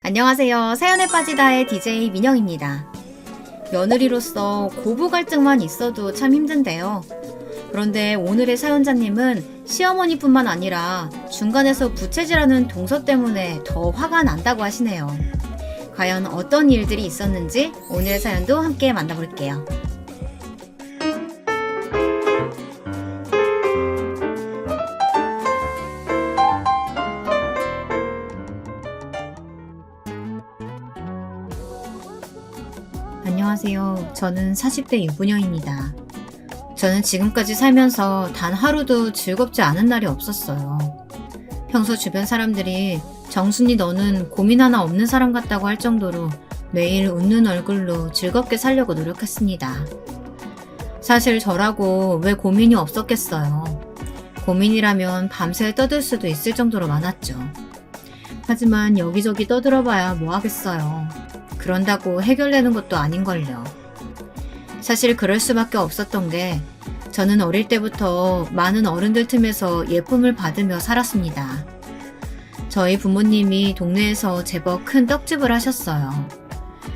안녕하세요. 사연에 빠지다의 DJ 민영입니다. 며느리로서 고부 갈등만 있어도 참 힘든데요. 그런데 오늘의 사연자님은 시어머니뿐만 아니라 중간에서 부채질하는 동서 때문에 더 화가 난다고 하시네요. 과연 어떤 일들이 있었는지 오늘의 사연도 함께 만나볼게요. 안녕하세요. 저는 40대 유부녀입니다. 저는 지금까지 살면서 단 하루도 즐겁지 않은 날이 없었어요. 평소 주변 사람들이 정순이 너는 고민 하나 없는 사람 같다고 할 정도로 매일 웃는 얼굴로 즐겁게 살려고 노력했습니다. 사실 저라고 왜 고민이 없었겠어요. 고민이라면 밤새 떠들 수도 있을 정도로 많았죠. 하지만 여기저기 떠들어봐야 뭐 하겠어요. 그런다고 해결되는 것도 아닌걸요. 사실 그럴 수밖에 없었던 게 저는 어릴 때부터 많은 어른들 틈에서 예쁨을 받으며 살았습니다. 저희 부모님이 동네에서 제법 큰 떡집을 하셨어요.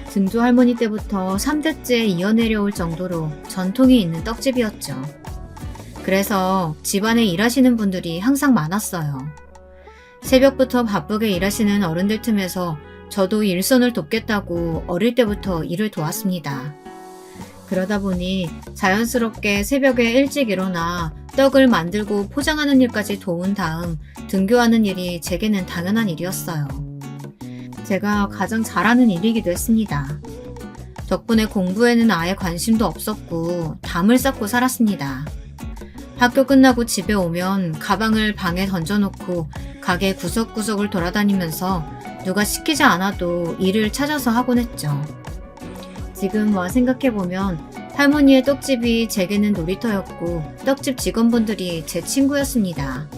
증조 할머니 때부터 3대째 이어내려올 정도로 전통이 있는 떡집이었죠. 그래서 집안에 일하시는 분들이 항상 많았어요. 새벽부터 바쁘게 일하시는 어른들 틈에서 저도 일손을 돕겠다고 어릴 때부터 일을 도왔습니다. 그러다 보니 자연스럽게 새벽에 일찍 일어나 떡을 만들고 포장하는 일까지 도운 다음 등교하는 일이 제게는 당연한 일이었어요. 제가 가장 잘하는 일이기도 했습니다. 덕분에 공부에는 아예 관심도 없었고 담을 쌓고 살았습니다. 학교 끝나고 집에 오면 가방을 방에 던져놓고 가게 구석구석을 돌아다니면서 누가 시키지 않아도 일을 찾아서 하곤 했죠. 지금 와 생각해보면 할머니의 떡집이 제게는 놀이터였고 떡집 직원분들이 제 친구였습니다.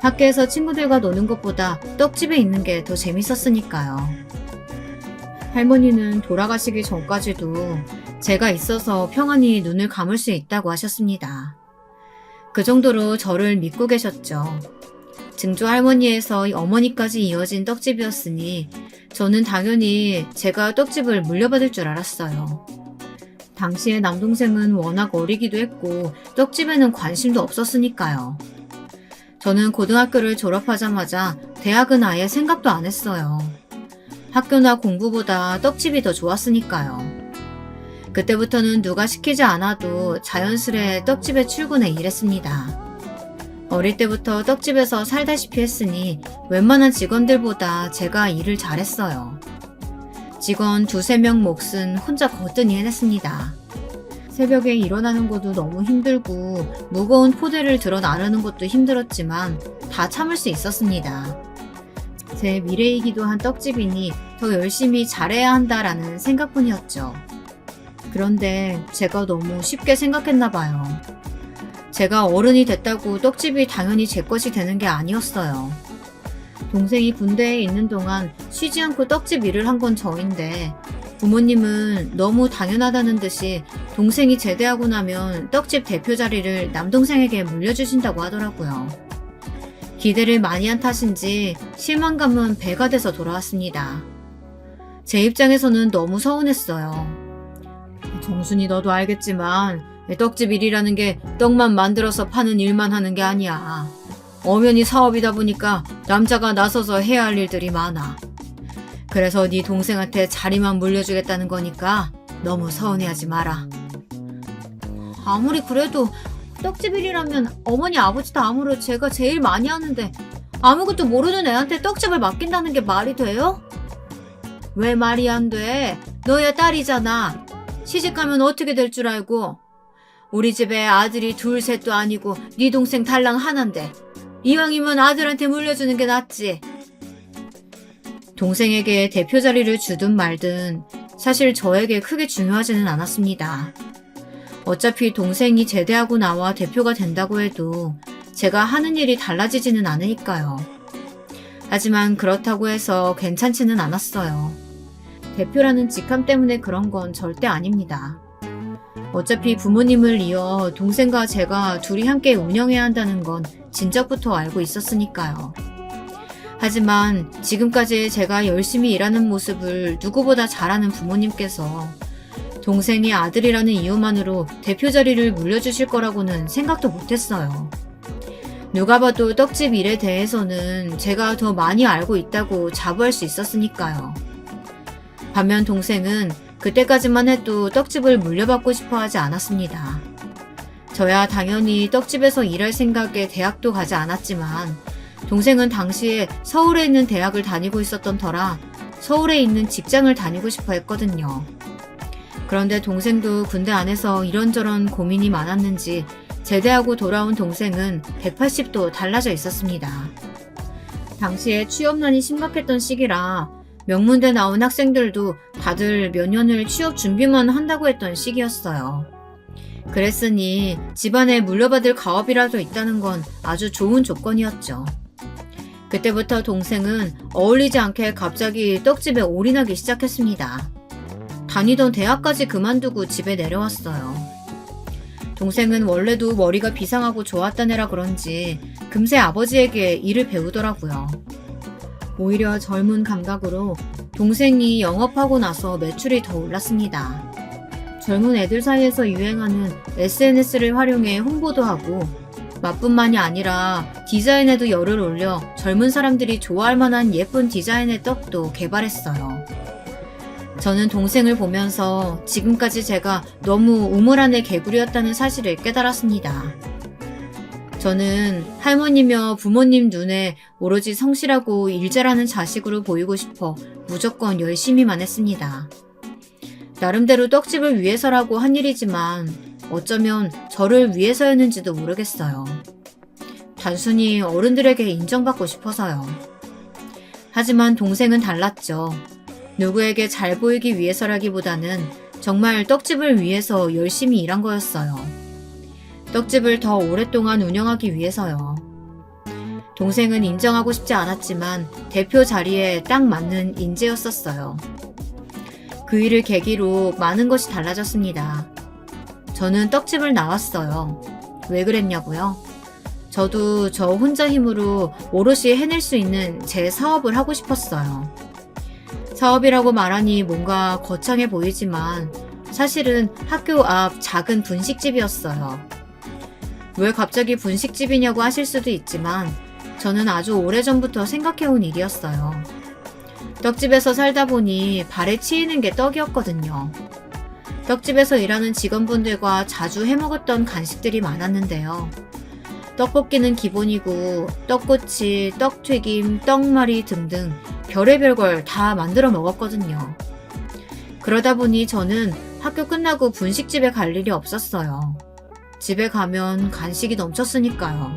학교에서 친구들과 노는 것보다 떡집에 있는 게 더 재밌었으니까요. 할머니는 돌아가시기 전까지도 제가 있어서 평안히 눈을 감을 수 있다고 하셨습니다. 그 정도로 저를 믿고 계셨죠. 증조 할머니에서 어머니까지 이어진 떡집이었으니 저는 당연히 제가 떡집을 물려받을 줄 알았어요. 당시에 남동생은 워낙 어리기도 했고 떡집에는 관심도 없었으니까요. 저는 고등학교를 졸업하자마자 대학은 아예 생각도 안 했어요. 학교나 공부보다 떡집이 더 좋았으니까요. 그때부터는 누가 시키지 않아도 자연스레 떡집에 출근해 일했습니다. 어릴 때부터 떡집에서 살다시피 했으니 웬만한 직원들보다 제가 일을 잘했어요. 직원 2~3명 몫은 혼자 거뜬히 해냈습니다. 새벽에 일어나는 것도 너무 힘들고 무거운 포대를 들어 나르는 것도 힘들었지만 다 참을 수 있었습니다. 제 미래이기도 한 떡집이니 더 열심히 잘해야 한다라는 생각뿐이었죠. 그런데 제가 너무 쉽게 생각했나 봐요. 제가 어른이 됐다고 떡집이 당연히 제 것이 되는 게 아니었어요. 동생이 군대에 있는 동안 쉬지 않고 떡집 일을 한 건 저인데 부모님은 너무 당연하다는 듯이 동생이 제대하고 나면 떡집 대표 자리를 남동생에게 물려주신다고 하더라고요. 기대를 많이 한 탓인지 실망감은 배가 돼서 돌아왔습니다. 제 입장에서는 너무 서운했어요. 정순이 너도 알겠지만 떡집 일이라는 게 떡만 만들어서 파는 일만 하는 게 아니야. 엄연히 사업이다 보니까 남자가 나서서 해야 할 일들이 많아. 그래서 네 동생한테 자리만 물려주겠다는 거니까 너무 서운해하지 마라. 아무리 그래도 떡집 일이라면 어머니 아버지 다음으로 제가 제일 많이 하는데 아무것도 모르는 애한테 떡집을 맡긴다는 게 말이 돼요? 왜 말이 안 돼? 너야 딸이잖아. 시집가면 어떻게 될 줄 알고. 우리 집에 아들이 2~3도 아니고 네 동생 달랑 하나인데 이왕이면 아들한테 물려주는 게 낫지. 동생에게 대표 자리를 주든 말든 사실 저에게 크게 중요하지는 않았습니다. 어차피 동생이 제대하고 나와 대표가 된다고 해도 제가 하는 일이 달라지지는 않으니까요. 하지만 그렇다고 해서 괜찮지는 않았어요. 대표라는 직함 때문에 그런 건 절대 아닙니다. 어차피 부모님을 이어 동생과 제가 둘이 함께 운영해야 한다는 건 진작부터 알고 있었으니까요. 하지만 지금까지 제가 열심히 일하는 모습을 누구보다 잘 아는 부모님께서 동생이 아들이라는 이유만으로 대표 자리를 물려주실 거라고는 생각도 못했어요. 누가 봐도 떡집 일에 대해서는 제가 더 많이 알고 있다고 자부할 수 있었으니까요. 반면 동생은 그때까지만 해도 떡집을 물려받고 싶어 하지 않았습니다. 저야 당연히 떡집에서 일할 생각에 대학도 가지 않았지만 동생은 당시에 서울에 있는 대학을 다니고 있었던 터라 서울에 있는 직장을 다니고 싶어 했거든요. 그런데 동생도 군대 안에서 이런저런 고민이 많았는지 제대하고 돌아온 동생은 180도 달라져 있었습니다. 당시에 취업난이 심각했던 시기라 명문대 나온 학생들도 다들 몇 년을 취업 준비만 한다고 했던 시기였어요. 그랬으니 집안에 물려받을 가업이라도 있다는 건 아주 좋은 조건이었죠. 그때부터 동생은 어울리지 않게 갑자기 떡집에 올인하기 시작했습니다. 다니던 대학까지 그만두고 집에 내려왔어요. 동생은 원래도 머리가 비상하고 좋았던 애라 그런지 금세 아버지에게 일을 배우더라고요. 오히려 젊은 감각으로 동생이 영업하고 나서 매출이 더 올랐습니다. 젊은 애들 사이에서 유행하는 SNS를 활용해 홍보도 하고 맛뿐만이 아니라 디자인에도 열을 올려 젊은 사람들이 좋아할 만한 예쁜 디자인의 떡도 개발했어요. 저는 동생을 보면서 지금까지 제가 너무 우물안의 개구리였다는 사실을 깨달았습니다. 저는 할머니며 부모님 눈에 오로지 성실하고 일 잘하는 자식으로 보이고 싶어 무조건 열심히만 했습니다. 나름대로 떡집을 위해서라고 한 일이지만 어쩌면 저를 위해서였는지도 모르겠어요. 단순히 어른들에게 인정받고 싶어서요. 하지만 동생은 달랐죠. 누구에게 잘 보이기 위해서라기보다는 정말 떡집을 위해서 열심히 일한 거였어요. 떡집을 더 오랫동안 운영하기 위해서요. 동생은 인정하고 싶지 않았지만 대표 자리에 딱 맞는 인재였었어요. 그 일을 계기로 많은 것이 달라졌습니다. 저는 떡집을 나왔어요. 왜 그랬냐고요? 저도 저 혼자 힘으로 오롯이 해낼 수 있는 제 사업을 하고 싶었어요. 사업이라고 말하니 뭔가 거창해 보이지만 사실은 학교 앞 작은 분식집이었어요. 왜 갑자기 분식집이냐고 하실 수도 있지만 저는 아주 오래전부터 생각해온 일이었어요. 떡집에서 살다 보니 발에 치이는 게 떡이었거든요. 떡집에서 일하는 직원분들과 자주 해먹었던 간식들이 많았는데요. 떡볶이는 기본이고 떡꼬치, 떡튀김, 떡말이 등등 별의별 걸 다 만들어 먹었거든요. 그러다 보니 저는 학교 끝나고 분식집에 갈 일이 없었어요. 집에 가면 간식이 넘쳤으니까요.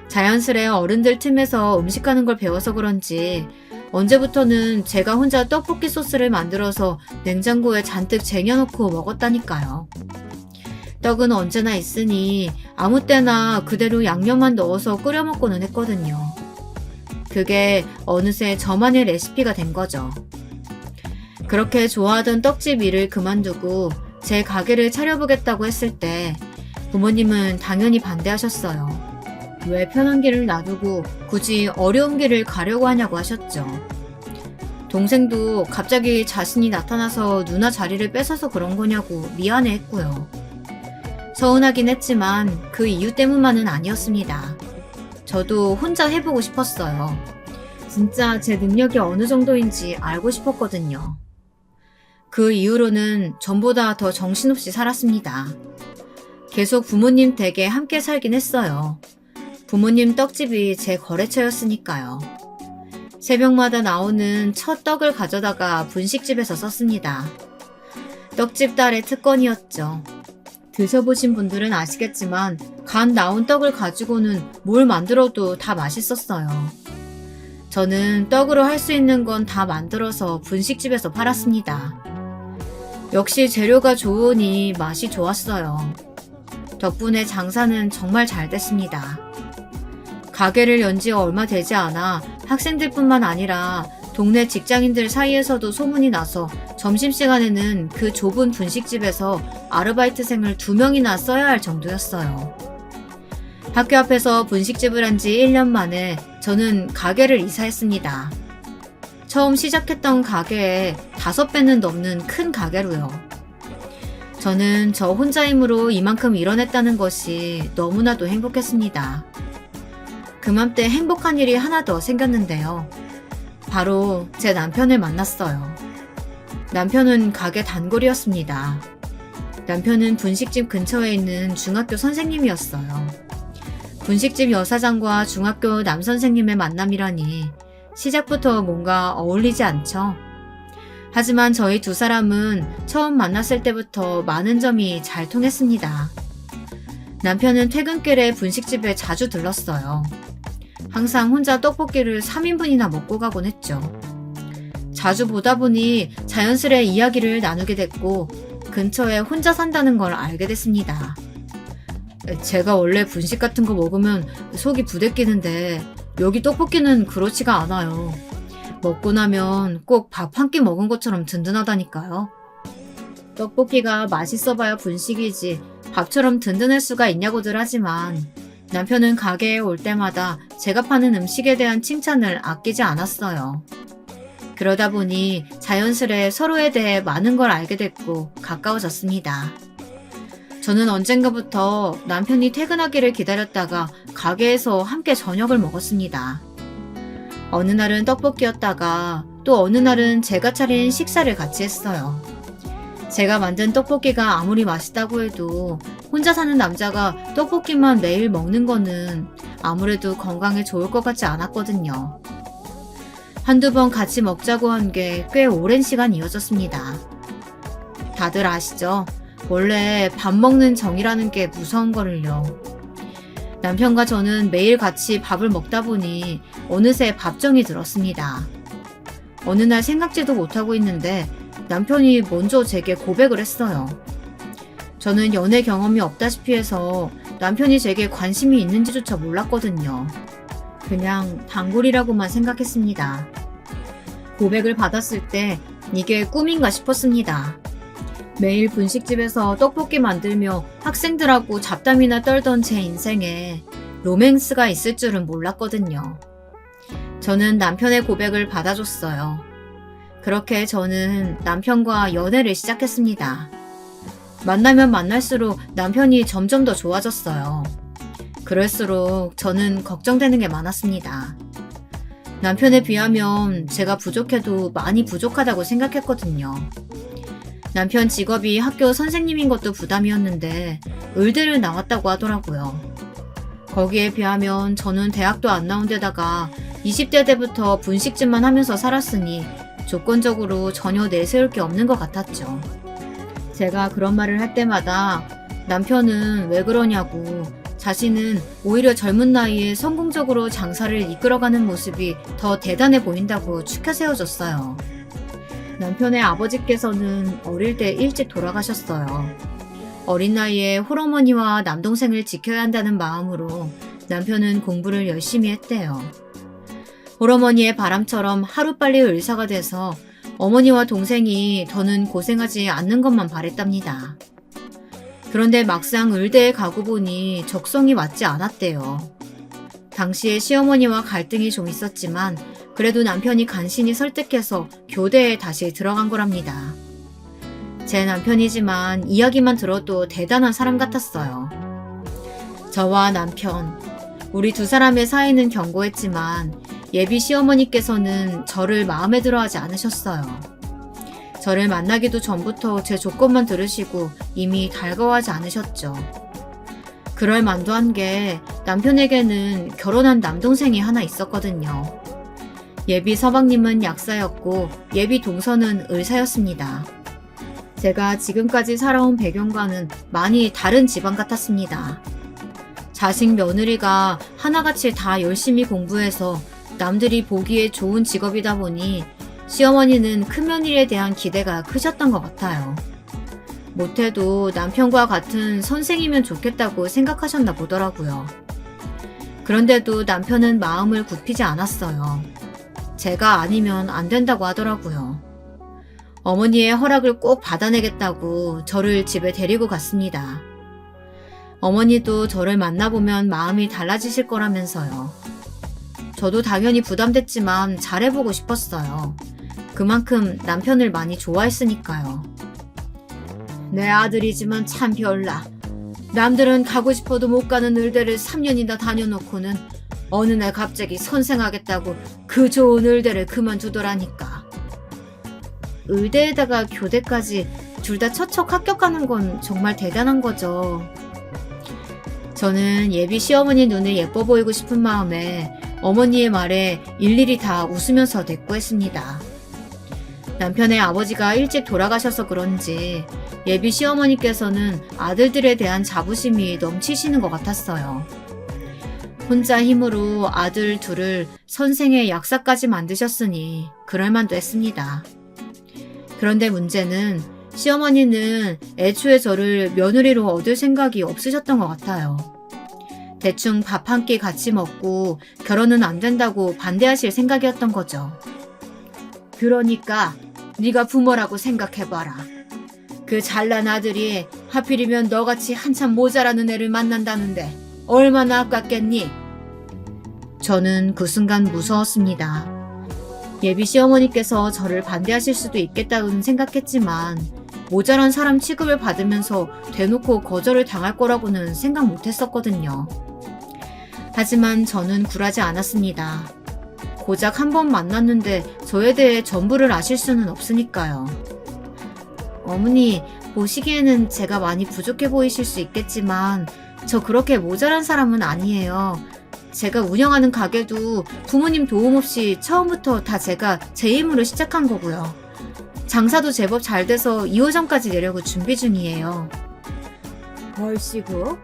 자연스레 어른들 틈에서 음식하는 걸 배워서 그런지 언제부터는 제가 혼자 떡볶이 소스를 만들어서 냉장고에 잔뜩 쟁여놓고 먹었다니까요. 떡은 언제나 있으니 아무 때나 그대로 양념만 넣어서 끓여 먹고는 했거든요. 그게 어느새 저만의 레시피가 된 거죠. 그렇게 좋아하던 떡집 일을 그만두고 제 가게를 차려보겠다고 했을 때 부모님은 당연히 반대하셨어요. 왜 편한 길을 놔두고 굳이 어려운 길을 가려고 하냐고 하셨죠. 동생도 갑자기 자신이 나타나서 누나 자리를 뺏어서 그런 거냐고 미안해 했고요. 서운하긴 했지만 그 이유 때문만은 아니었습니다. 저도 혼자 해보고 싶었어요. 진짜 제 능력이 어느 정도인지 알고 싶었거든요. 그 이후로는 전보다 더 정신없이 살았습니다. 계속 부모님 댁에 함께 살긴 했어요. 부모님 떡집이 제 거래처였으니까요. 새벽마다 나오는 첫 떡을 가져다가 분식집에서 썼습니다. 떡집 딸의 특권이었죠. 드셔보신 분들은 아시겠지만 간 나온 떡을 가지고는 뭘 만들어도 다 맛있었어요. 저는 떡으로 할 수 있는 건 다 만들어서 분식집에서 팔았습니다. 역시 재료가 좋으니 맛이 좋았어요. 덕분에 장사는 정말 잘 됐습니다. 가게를 연 지 얼마 되지 않아 학생들뿐만 아니라 동네 직장인들 사이에서도 소문이 나서 점심시간에는 그 좁은 분식집에서 아르바이트생을 2명이나 써야 할 정도였어요. 학교 앞에서 분식집을 한 지 1년 만에 저는 가게를 이사했습니다. 처음 시작했던 가게에 5배는 넘는 큰 가게로요. 저는 저 혼자 힘으로 이만큼 이뤄냈다는 것이 너무나도 행복했습니다. 그맘때 행복한 일이 하나 더 생겼는데요. 바로 제 남편을 만났어요. 남편은 가게 단골이었습니다. 남편은 분식집 근처에 있는 중학교 선생님이었어요. 분식집 여사장과 중학교 남선생님의 만남이라니 시작부터 뭔가 어울리지 않죠? 하지만 저희 두 사람은 처음 만났을 때부터 많은 점이 잘 통했습니다. 남편은 퇴근길에 분식집에 자주 들렀어요. 항상 혼자 떡볶이를 3인분이나 먹고 가곤 했죠. 자주 보다 보니 자연스레 이야기를 나누게 됐고 근처에 혼자 산다는 걸 알게 됐습니다. 제가 원래 분식 같은 거 먹으면 속이 부대끼는데 여기 떡볶이는 그렇지가 않아요. 먹고 나면 꼭 밥 한 끼 먹은 것처럼 든든하다니까요. 떡볶이가 맛있어봐야 분식이지 밥처럼 든든할 수가 있냐고들 하지만 남편은 가게에 올 때마다 제가 파는 음식에 대한 칭찬을 아끼지 않았어요. 그러다 보니 자연스레 서로에 대해 많은 걸 알게 됐고 가까워졌습니다. 저는 언젠가부터 남편이 퇴근하기를 기다렸다가 가게에서 함께 저녁을 먹었습니다. 어느 날은 떡볶이였다가 또 어느 날은 제가 차린 식사를 같이 했어요. 제가 만든 떡볶이가 아무리 맛있다고 해도 혼자 사는 남자가 떡볶이만 매일 먹는 거는 아무래도 건강에 좋을 것 같지 않았거든요. 한두 번 같이 먹자고 한 게 꽤 오랜 시간 이어졌습니다. 다들 아시죠? 원래 밥 먹는 정이라는 게 무서운 거를요. 남편과 저는 매일 같이 밥을 먹다 보니 어느새 밥정이 들었습니다. 어느 날 생각지도 못하고 있는데 남편이 먼저 제게 고백을 했어요. 저는 연애 경험이 없다시피 해서 남편이 제게 관심이 있는지조차 몰랐거든요. 그냥 단골이라고만 생각했습니다. 고백을 받았을 때 이게 꿈인가 싶었습니다. 매일 분식집에서 떡볶이 만들며 학생들하고 잡담이나 떨던 제 인생에 로맨스가 있을 줄은 몰랐거든요. 저는 남편의 고백을 받아줬어요. 그렇게 저는 남편과 연애를 시작했습니다. 만나면 만날수록 남편이 점점 더 좋아졌어요. 그럴수록 저는 걱정되는 게 많았습니다. 남편에 비하면 제가 부족해도 많이 부족하다고 생각했거든요. 남편 직업이 학교 선생님인 것도 부담이었는데 의대를 나왔다고 하더라고요. 거기에 비하면 저는 대학도 안 나온 데다가 20대 때부터 분식집만 하면서 살았으니 조건적으로 전혀 내세울 게 없는 것 같았죠. 제가 그런 말을 할 때마다 남편은 왜 그러냐고 자신은 오히려 젊은 나이에 성공적으로 장사를 이끌어가는 모습이 더 대단해 보인다고 추켜 세워줬어요. 남편의 아버지께서는 어릴 때 일찍 돌아가셨어요. 어린 나이에 홀어머니와 남동생을 지켜야 한다는 마음으로 남편은 공부를 열심히 했대요. 홀어머니의 바람처럼 하루빨리 의사가 돼서 어머니와 동생이 더는 고생하지 않는 것만 바랬답니다. 그런데 막상 의대에 가고 보니 적성이 맞지 않았대요. 당시에 시어머니와 갈등이 좀 있었지만 그래도 남편이 간신히 설득해서 교대에 다시 들어간 거랍니다. 제 남편이지만 이야기만 들어도 대단한 사람 같았어요. 저와 남편, 우리 두 사람의 사이는 견고했지만 예비 시어머니께서는 저를 마음에 들어하지 않으셨어요. 저를 만나기도 전부터 제 조건만 들으시고 이미 달가워하지 않으셨죠. 그럴 만도 한 게 남편에게는 결혼한 남동생이 하나 있었거든요. 예비 서방님은 약사였고 예비 동서는 의사였습니다. 제가 지금까지 살아온 배경과는 많이 다른 집안 같았습니다. 자식 며느리가 하나같이 다 열심히 공부해서 남들이 보기에 좋은 직업이다 보니 시어머니는 큰며느리에 대한 기대가 크셨던 것 같아요. 못해도 남편과 같은 선생이면 좋겠다고 생각하셨나 보더라고요. 그런데도 남편은 마음을 굽히지 않았어요. 제가 아니면 안 된다고 하더라고요. 어머니의 허락을 꼭 받아내겠다고 저를 집에 데리고 갔습니다. 어머니도 저를 만나보면 마음이 달라지실 거라면서요. 저도 당연히 부담됐지만 잘해보고 싶었어요. 그만큼 남편을 많이 좋아했으니까요. 내 아들이지만 참 별나. 남들은 가고 싶어도 못 가는 의대를 3년이나 다녀놓고는 어느 날 갑자기 선생하겠다고 그 좋은 의대를 그만두더라니까. 의대에다가 교대까지 둘 다 척척 합격하는 건 정말 대단한 거죠. 저는 예비 시어머니 눈에 예뻐 보이고 싶은 마음에 어머니의 말에 일일이 다 웃으면서 대꾸했습니다. 남편의 아버지가 일찍 돌아가셔서 그런지 예비 시어머니께서는 아들들에 대한 자부심이 넘치시는 것 같았어요. 혼자 힘으로 아들 둘을 선생의 약사까지 만드셨으니 그럴만도 했습니다. 그런데 문제는 시어머니는 애초에 저를 며느리로 얻을 생각이 없으셨던 것 같아요. 대충 밥 한 끼 같이 먹고 결혼은 안 된다고 반대하실 생각이었던 거죠. 그러니까 네가 부모라고 생각해봐라. 그 잘난 아들이 하필이면 너같이 한참 모자라는 애를 만난다는데 얼마나 아깝겠니? 저는 그 순간 무서웠습니다. 예비 시어머니께서 저를 반대하실 수도 있겠다고는 생각했지만 모자란 사람 취급을 받으면서 대놓고 거절을 당할 거라고는 생각 못했었거든요. 하지만 저는 굴하지 않았습니다. 고작 한 번 만났는데 저에 대해 전부를 아실 수는 없으니까요. 어머니, 보시기에는 제가 많이 부족해 보이실 수 있겠지만 저 그렇게 모자란 사람은 아니에요. 제가 운영하는 가게도 부모님 도움 없이 처음부터 다 제가 제 힘으로 시작한 거고요. 장사도 제법 잘 돼서 2호점까지 내려고 준비 중이에요. 얼씨구,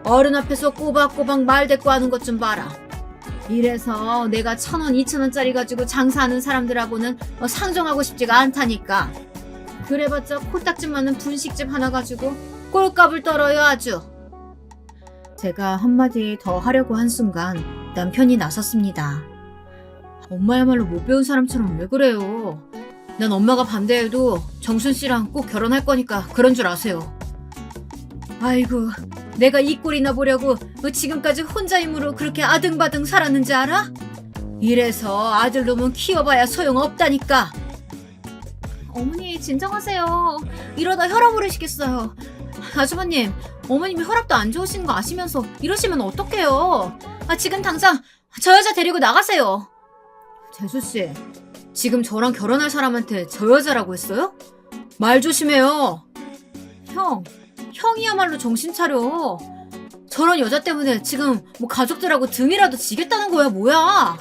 어른 앞에서 꼬박꼬박 말대꾸 하는 것 좀 봐라. 이래서 내가 1,000원, 2,000원짜리 가지고 장사하는 사람들하고는 상종하고 싶지가 않다니까. 그래봤자 코딱지 많은 분식집 하나 가지고 꼴값을 떨어요 아주. 제가 한마디 더 하려고 한 순간 남편이 나섰습니다. 엄마야말로 못 배운 사람처럼 왜 그래요? 난 엄마가 반대해도 정순 씨랑 꼭 결혼할 거니까 그런 줄 아세요. 아이고, 내가 이 꼴이나 보려고 지금까지 혼자 힘으로 그렇게 아등바등 살았는지 알아? 이래서 아들놈은 키워봐야 소용없다니까. 어머니 진정하세요. 이러다 혈압 오르시겠어요. 아주버님, 어머님이 혈압도 안 좋으신 거 아시면서 이러시면 어떡해요. 지금 당장 저 여자 데리고 나가세요. 재수씨, 지금 저랑 결혼할 사람한테 저 여자라고 했어요? 말 조심해요. 형이야말로 정신 차려. 저런 여자 때문에 지금 가족들하고 등이라도 지겠다는 거야 뭐야.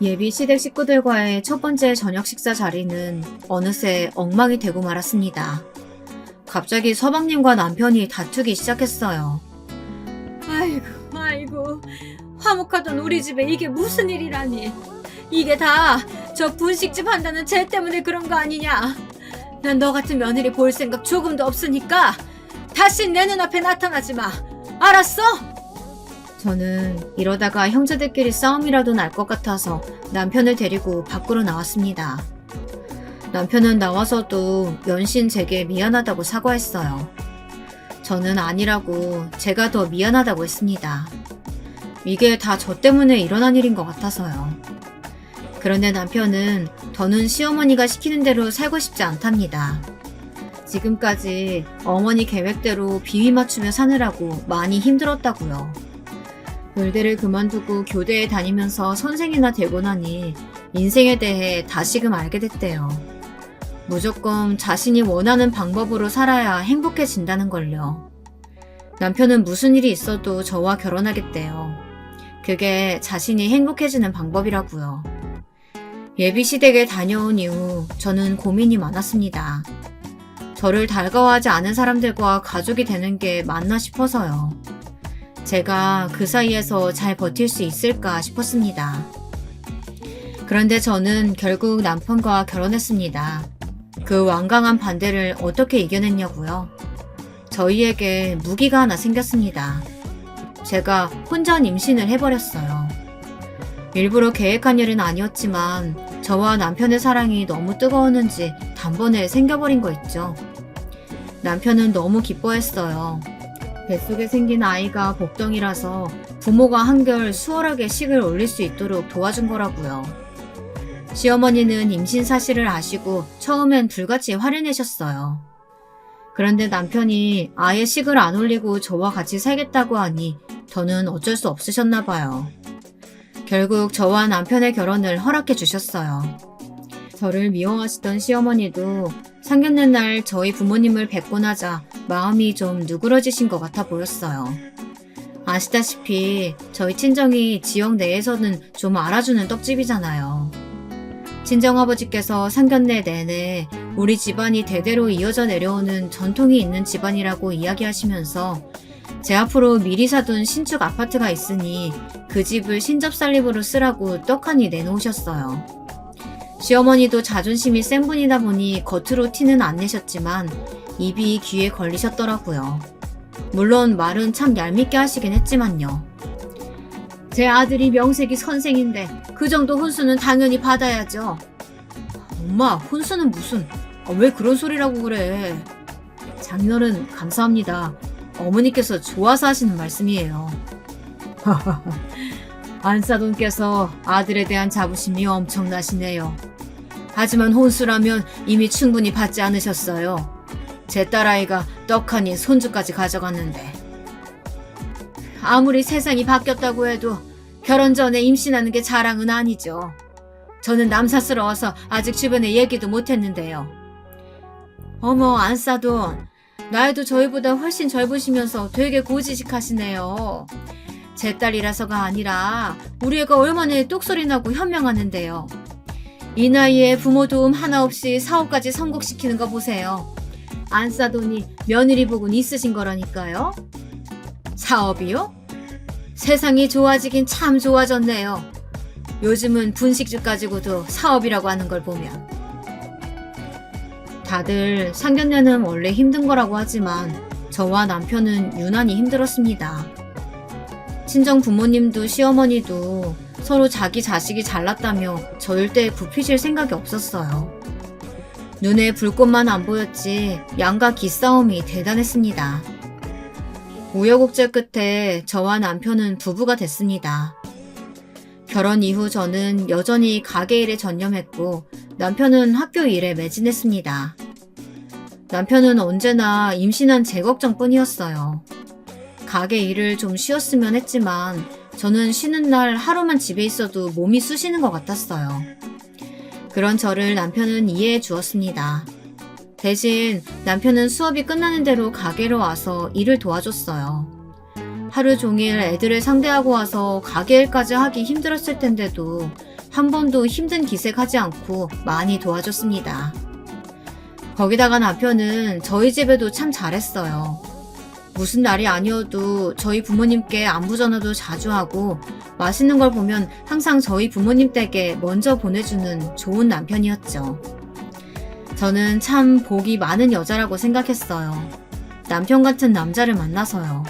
예비 시댁 식구들과의 첫 번째 저녁 식사 자리는 어느새 엉망이 되고 말았습니다. 갑자기 서방님과 남편이 다투기 시작했어요. 아이고, 화목하던 우리 집에 이게 무슨 일이라니. 이게 다 저 분식집 한다는 쟤 때문에 그런 거 아니냐. 난 너 같은 며느리 볼 생각 조금도 없으니까 다시 내 눈앞에 나타나지 마. 알았어? 저는 이러다가 형제들끼리 싸움이라도 날 것 같아서 남편을 데리고 밖으로 나왔습니다. 남편은 나와서도 연신 제게 미안하다고 사과했어요. 저는 아니라고 제가 더 미안하다고 했습니다. 이게 다 저 때문에 일어난 일인 것 같아서요. 그런데 남편은 더는 시어머니가 시키는 대로 살고 싶지 않답니다. 지금까지 어머니 계획대로 비위 맞추며 사느라고 많이 힘들었다고요. 의대를 그만두고 교대에 다니면서 선생이나 되고 나니 인생에 대해 다시금 알게 됐대요. 무조건 자신이 원하는 방법으로 살아야 행복해진다는 걸요. 남편은 무슨 일이 있어도 저와 결혼하겠대요. 그게 자신이 행복해지는 방법이라고요. 예비 시댁에 다녀온 이후 저는 고민이 많았습니다. 저를 달가워하지 않은 사람들과 가족이 되는 게 맞나 싶어서요. 제가 그 사이에서 잘 버틸 수 있을까 싶었습니다. 그런데 저는 결국 남편과 결혼했습니다. 그 완강한 반대를 어떻게 이겨냈냐고요? 저희에게 무기가 하나 생겼습니다. 제가 혼전 임신을 해버렸어요. 일부러 계획한 일은 아니었지만 저와 남편의 사랑이 너무 뜨거웠는지 단번에 생겨버린 거 있죠. 남편은 너무 기뻐했어요. 뱃속에 생긴 아이가 복덩이라서 부모가 한결 수월하게 식을 올릴 수 있도록 도와준 거라고요. 시어머니는 임신 사실을 아시고 처음엔 불같이 화를 내셨어요. 그런데 남편이 아예 식을 안 올리고 저와 같이 살겠다고 하니 더는 어쩔 수 없으셨나 봐요. 결국 저와 남편의 결혼을 허락해 주셨어요. 저를 미워하시던 시어머니도 상견례 날 저희 부모님을 뵙고 나자 마음이 좀 누그러지신 것 같아 보였어요. 아시다시피 저희 친정이 지역 내에서는 좀 알아주는 떡집이잖아요. 친정아버지께서 상견례 내내 우리 집안이 대대로 이어져 내려오는 전통이 있는 집안이라고 이야기하시면서 제 앞으로 미리 사둔 신축 아파트가 있으니 그 집을 신접살림으로 쓰라고 떡하니 내놓으셨어요. 시어머니도 자존심이 센 분이다 보니 겉으로 티는 안 내셨지만 입이 귀에 걸리셨더라고요. 물론 말은 참 얄밉게 하시긴 했지만요. 제 아들이 명색이 선생인데 그 정도 혼수는 당연히 받아야죠. 엄마, 혼수는 무슨... 왜 그런 소리라고 그래. 장인어른 감사합니다. 어머니께서 좋아서 하시는 말씀이에요. 안사돈께서 아들에 대한 자부심이 엄청나시네요. 하지만 혼수라면 이미 충분히 받지 않으셨어요. 제 딸아이가 떡하니 손주까지 가져갔는데. 아무리 세상이 바뀌었다고 해도 결혼 전에 임신하는 게 자랑은 아니죠. 저는 남사스러워서 아직 주변에 얘기도 못했는데요. 어머, 안사돈. 나이도 저희보다 훨씬 젊으시면서 되게 고지식하시네요. 제 딸이라서가 아니라 우리 애가 얼마나 똑소리 나고 현명하는데요. 이 나이에 부모 도움 하나 없이 사업까지 성공시키는 거 보세요. 안사돈이 며느리 복은 있으신 거라니까요. 사업이요? 세상이 좋아지긴 참 좋아졌네요. 요즘은 분식집 가지고도 사업이라고 하는 걸 보면. 다들 상견례는 원래 힘든 거라고 하지만 저와 남편은 유난히 힘들었습니다. 친정 부모님도 시어머니도 서로 자기 자식이 잘났다며 절대 굽히실 생각이 없었어요. 눈에 불꽃만 안 보였지 양가 기싸움이 대단했습니다. 우여곡절 끝에 저와 남편은 부부가 됐습니다. 결혼 이후 저는 여전히 가게 일에 전념했고 남편은 학교 일에 매진했습니다. 남편은 언제나 임신한 제 걱정뿐이었어요. 가게 일을 좀 쉬었으면 했지만 저는 쉬는 날 하루만 집에 있어도 몸이 쑤시는 것 같았어요. 그런 저를 남편은 이해해 주었습니다. 대신 남편은 수업이 끝나는 대로 가게로 와서 일을 도와줬어요. 하루 종일 애들을 상대하고 와서 가게 일까지 하기 힘들었을 텐데도 한 번도 힘든 기색하지 않고 많이 도와줬습니다. 거기다가 남편은 저희 집에도 참 잘했어요. 무슨 날이 아니어도 저희 부모님께 안부 전화도 자주 하고 맛있는 걸 보면 항상 저희 부모님 댁에 먼저 보내주는 좋은 남편이었죠. 저는 참 복이 많은 여자라고 생각했어요. 남편 같은 남자를 만나서요.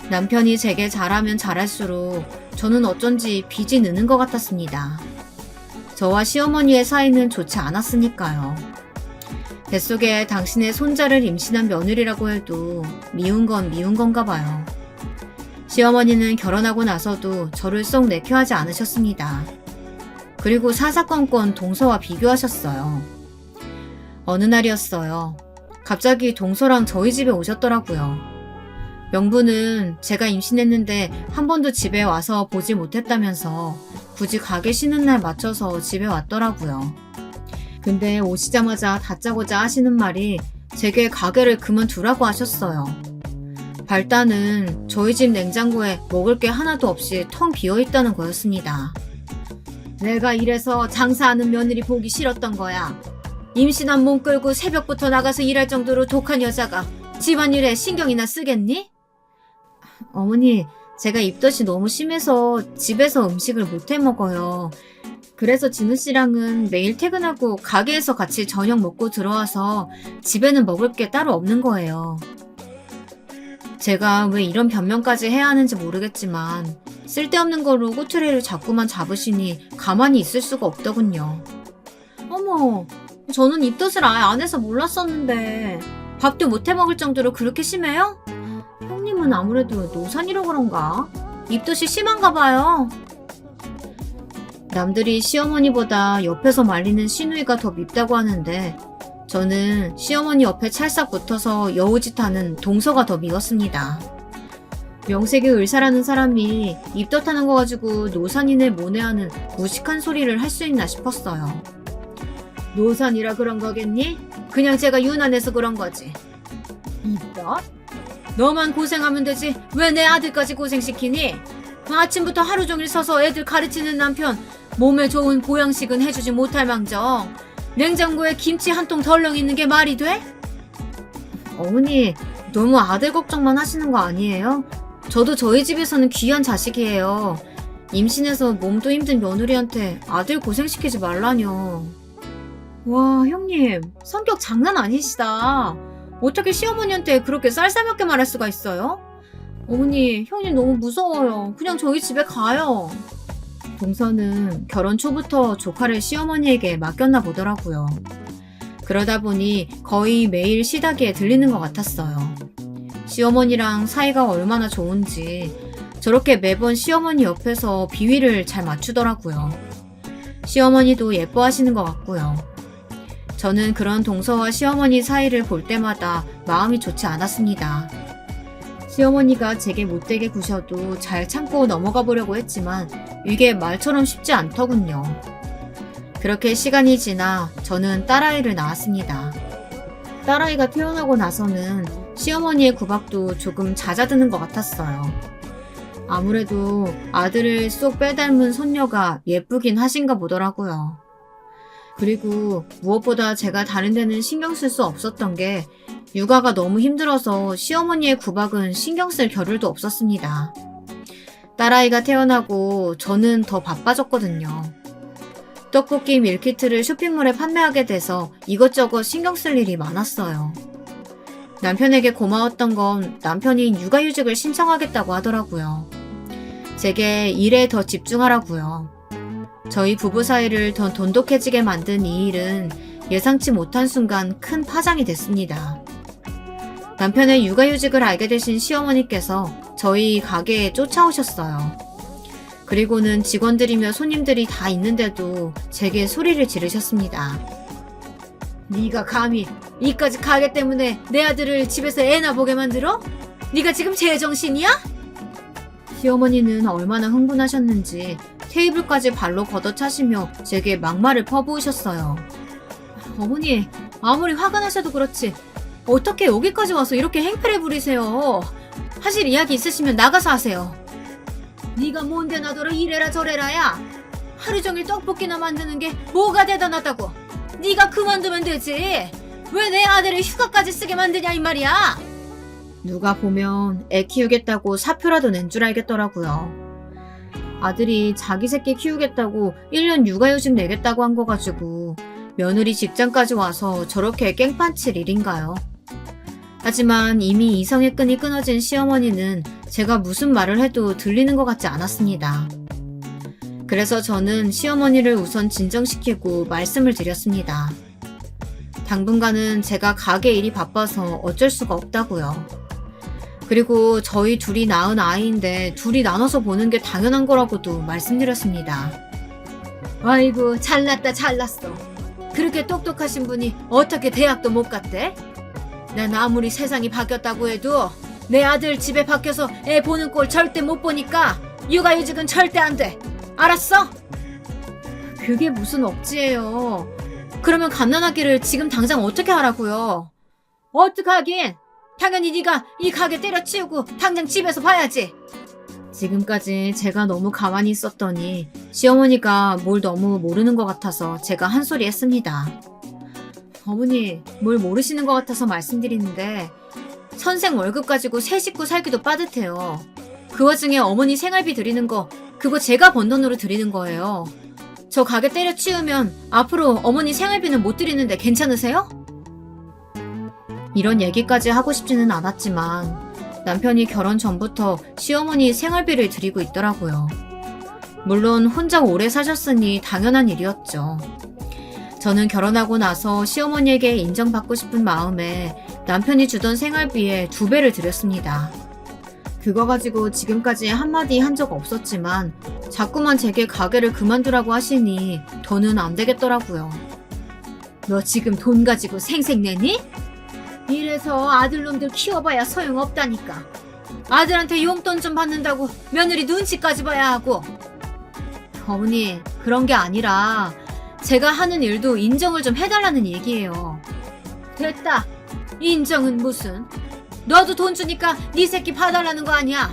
남편이 제게 잘하면 잘할수록 저는 어쩐지 빚이 느는 것 같았습니다. 저와 시어머니의 사이는 좋지 않았으니까요. 뱃속에 당신의 손자를 임신한 며느리라고 해도 미운 건 미운 건가 봐요. 시어머니는 결혼하고 나서도 저를 썩 내켜하지 않으셨습니다. 그리고 사사건건 동서와 비교하셨어요. 어느 날이었어요. 갑자기 동서랑 저희 집에 오셨더라고요. 명분은 제가 임신했는데 한 번도 집에 와서 보지 못했다면서 굳이 가게 쉬는 날 맞춰서 집에 왔더라고요. 근데 오시자마자 다짜고짜 하시는 말이 제게 가게를 그만두라고 하셨어요. 발단은 저희 집 냉장고에 먹을 게 하나도 없이 텅 비어있다는 거였습니다. 내가 이래서 장사하는 며느리 보기 싫었던 거야. 임신한 몸 끌고 새벽부터 나가서 일할 정도로 독한 여자가 집안일에 신경이나 쓰겠니? 어머니, 제가 입덧이 너무 심해서 집에서 음식을 못 해먹어요. 그래서 진우 씨랑은 매일 퇴근하고 가게에서 같이 저녁 먹고 들어와서 집에는 먹을 게 따로 없는 거예요. 제가 왜 이런 변명까지 해야 하는지 모르겠지만 쓸데없는 거로 꼬투리를 자꾸만 잡으시니 가만히 있을 수가 없더군요. 어머, 저는 입덧을 아예 안 해서 몰랐었는데 밥도 못 해먹을 정도로 그렇게 심해요? 형님은 아무래도 노산이라 그런가? 입덧이 심한가 봐요. 남들이 시어머니보다 옆에서 말리는 시누이가 더 밉다고 하는데 저는 시어머니 옆에 찰싹 붙어서 여우짓하는 동서가 더 미웠습니다. 명색이 의사라는 사람이 입덧하는 거 가지고 노산이네 모네하는 무식한 소리를 할 수 있나 싶었어요. 노산이라 그런 거겠니? 그냥 제가 유난해서 그런 거지. 입덧? 너만 고생하면 되지 왜 내 아들까지 고생시키니? 아침부터 하루 종일 서서 애들 가르치는 남편 몸에 좋은 보양식은 해주지 못할 망정 냉장고에 김치 한 통 덜렁 있는 게 말이 돼? 어머니 너무 아들 걱정만 하시는 거 아니에요? 저도 저희 집에서는 귀한 자식이에요. 임신해서 몸도 힘든 며느리한테 아들 고생시키지 말라뇨. 와 형님 성격 장난 아니시다. 어떻게 시어머니한테 그렇게 쌀쌀맞게 말할 수가 있어요? 어머니 형님 너무 무서워요. 그냥 저희 집에 가요. 동서는 결혼 초부터 조카를 시어머니에게 맡겼나 보더라고요. 그러다 보니 거의 매일 시댁에 들리는 것 같았어요. 시어머니랑 사이가 얼마나 좋은지 저렇게 매번 시어머니 옆에서 비위를 잘 맞추더라고요. 시어머니도 예뻐하시는 것 같고요. 저는 그런 동서와 시어머니 사이를 볼 때마다 마음이 좋지 않았습니다. 시어머니가 제게 못되게 구셔도 잘 참고 넘어가 보려고 했지만 이게 말처럼 쉽지 않더군요. 그렇게 시간이 지나 저는 딸아이를 낳았습니다. 딸아이가 태어나고 나서는 시어머니의 구박도 조금 잦아드는 것 같았어요. 아무래도 아들을 쏙 빼닮은 손녀가 예쁘긴 하신가 보더라고요. 그리고 무엇보다 제가 다른 데는 신경 쓸 수 없었던 게 육아가 너무 힘들어서 시어머니의 구박은 신경 쓸 겨를도 없었습니다. 딸아이가 태어나고 저는 더 바빠졌거든요. 떡볶이 밀키트를 쇼핑몰에 판매하게 돼서 이것저것 신경 쓸 일이 많았어요. 남편에게 고마웠던 건 남편이 육아휴직을 신청하겠다고 하더라고요. 제게 일에 더 집중하라고요. 저희 부부 사이를 더 돈독해지게 만든 이 일은 예상치 못한 순간 큰 파장이 됐습니다. 남편의 육아휴직을 알게 되신 시어머니께서 저희 가게에 쫓아오셨어요. 그리고는 직원들이며 손님들이 다 있는데도 제게 소리를 지르셨습니다. 네가 감히 이까지 가게 때문에 내 아들을 집에서 애나 보게 만들어? 네가 지금 제정신이야? 시어머니는 얼마나 흥분하셨는지 테이블까지 발로 걷어차시며 제게 막말을 퍼부으셨어요. 어머니, 아무리 화가 나셔도 그렇지 어떻게 여기까지 와서 이렇게 행패를 부리세요? 하실 이야기 있으시면 나가서 하세요. 네가 뭔데 나더러 이래라 저래라야. 하루 종일 떡볶이나 만드는 게 뭐가 대단하다고. 네가 그만두면 되지. 왜 내 아들을 휴가까지 쓰게 만드냐 이 말이야. 누가 보면 애 키우겠다고 사표라도 낸 줄 알겠더라고요. 아들이 자기 새끼 키우겠다고 1년 육아휴직 내겠다고 한 거 가지고 며느리 직장까지 와서 저렇게 깽판칠 일인가요? 하지만 이미 이성의 끈이 끊어진 시어머니는 제가 무슨 말을 해도 들리는 것 같지 않았습니다. 그래서 저는 시어머니를 우선 진정시키고 말씀을 드렸습니다. 당분간은 제가 가게 일이 바빠서 어쩔 수가 없다고요. 그리고 저희 둘이 낳은 아이인데 둘이 나눠서 보는 게 당연한 거라고도 말씀드렸습니다. 아이고 잘났다 잘났어. 그렇게 똑똑하신 분이 어떻게 대학도 못 갔대? 난 아무리 세상이 바뀌었다고 해도 내 아들 집에 밖에서 애 보는 꼴 절대 못 보니까 육아휴직은 절대 안 돼. 알았어? 그게 무슨 억지예요. 그러면 갓난아기를 지금 당장 어떻게 하라고요? 어떡하긴. 당연히 네가 이 가게 때려치우고 당장 집에서 봐야지. 지금까지 제가 너무 가만히 있었더니 시어머니가 뭘 너무 모르는 것 같아서 제가 한 소리 했습니다. 어머니, 뭘 모르시는 것 같아서 말씀드리는데 선생 월급 가지고 새 식구 살기도 빠듯해요. 그 와중에 어머니 생활비 드리는 거 그거 제가 번 돈으로 드리는 거예요. 저 가게 때려치우면 앞으로 어머니 생활비는 못 드리는데 괜찮으세요? 이런 얘기까지 하고 싶지는 않았지만 남편이 결혼 전부터 시어머니 생활비를 드리고 있더라고요. 물론 혼자 오래 사셨으니 당연한 일이었죠. 저는 결혼하고 나서 시어머니에게 인정받고 싶은 마음에 남편이 주던 생활비에 2배를 드렸습니다. 그거 가지고 지금까지 한마디 한 적 없었지만 자꾸만 제게 가게를 그만두라고 하시니 더는 안 되겠더라고요. 너 지금 돈 가지고 생색내니? 이래서 아들놈들 키워봐야 소용없다니까. 아들한테 용돈 좀 받는다고 며느리 눈치까지 봐야 하고. 어머니, 그런 게 아니라 제가 하는 일도 인정을 좀 해달라는 얘기예요. 됐다. 인정은 무슨. 너도 돈 주니까 네 새끼 봐달라는 거 아니야.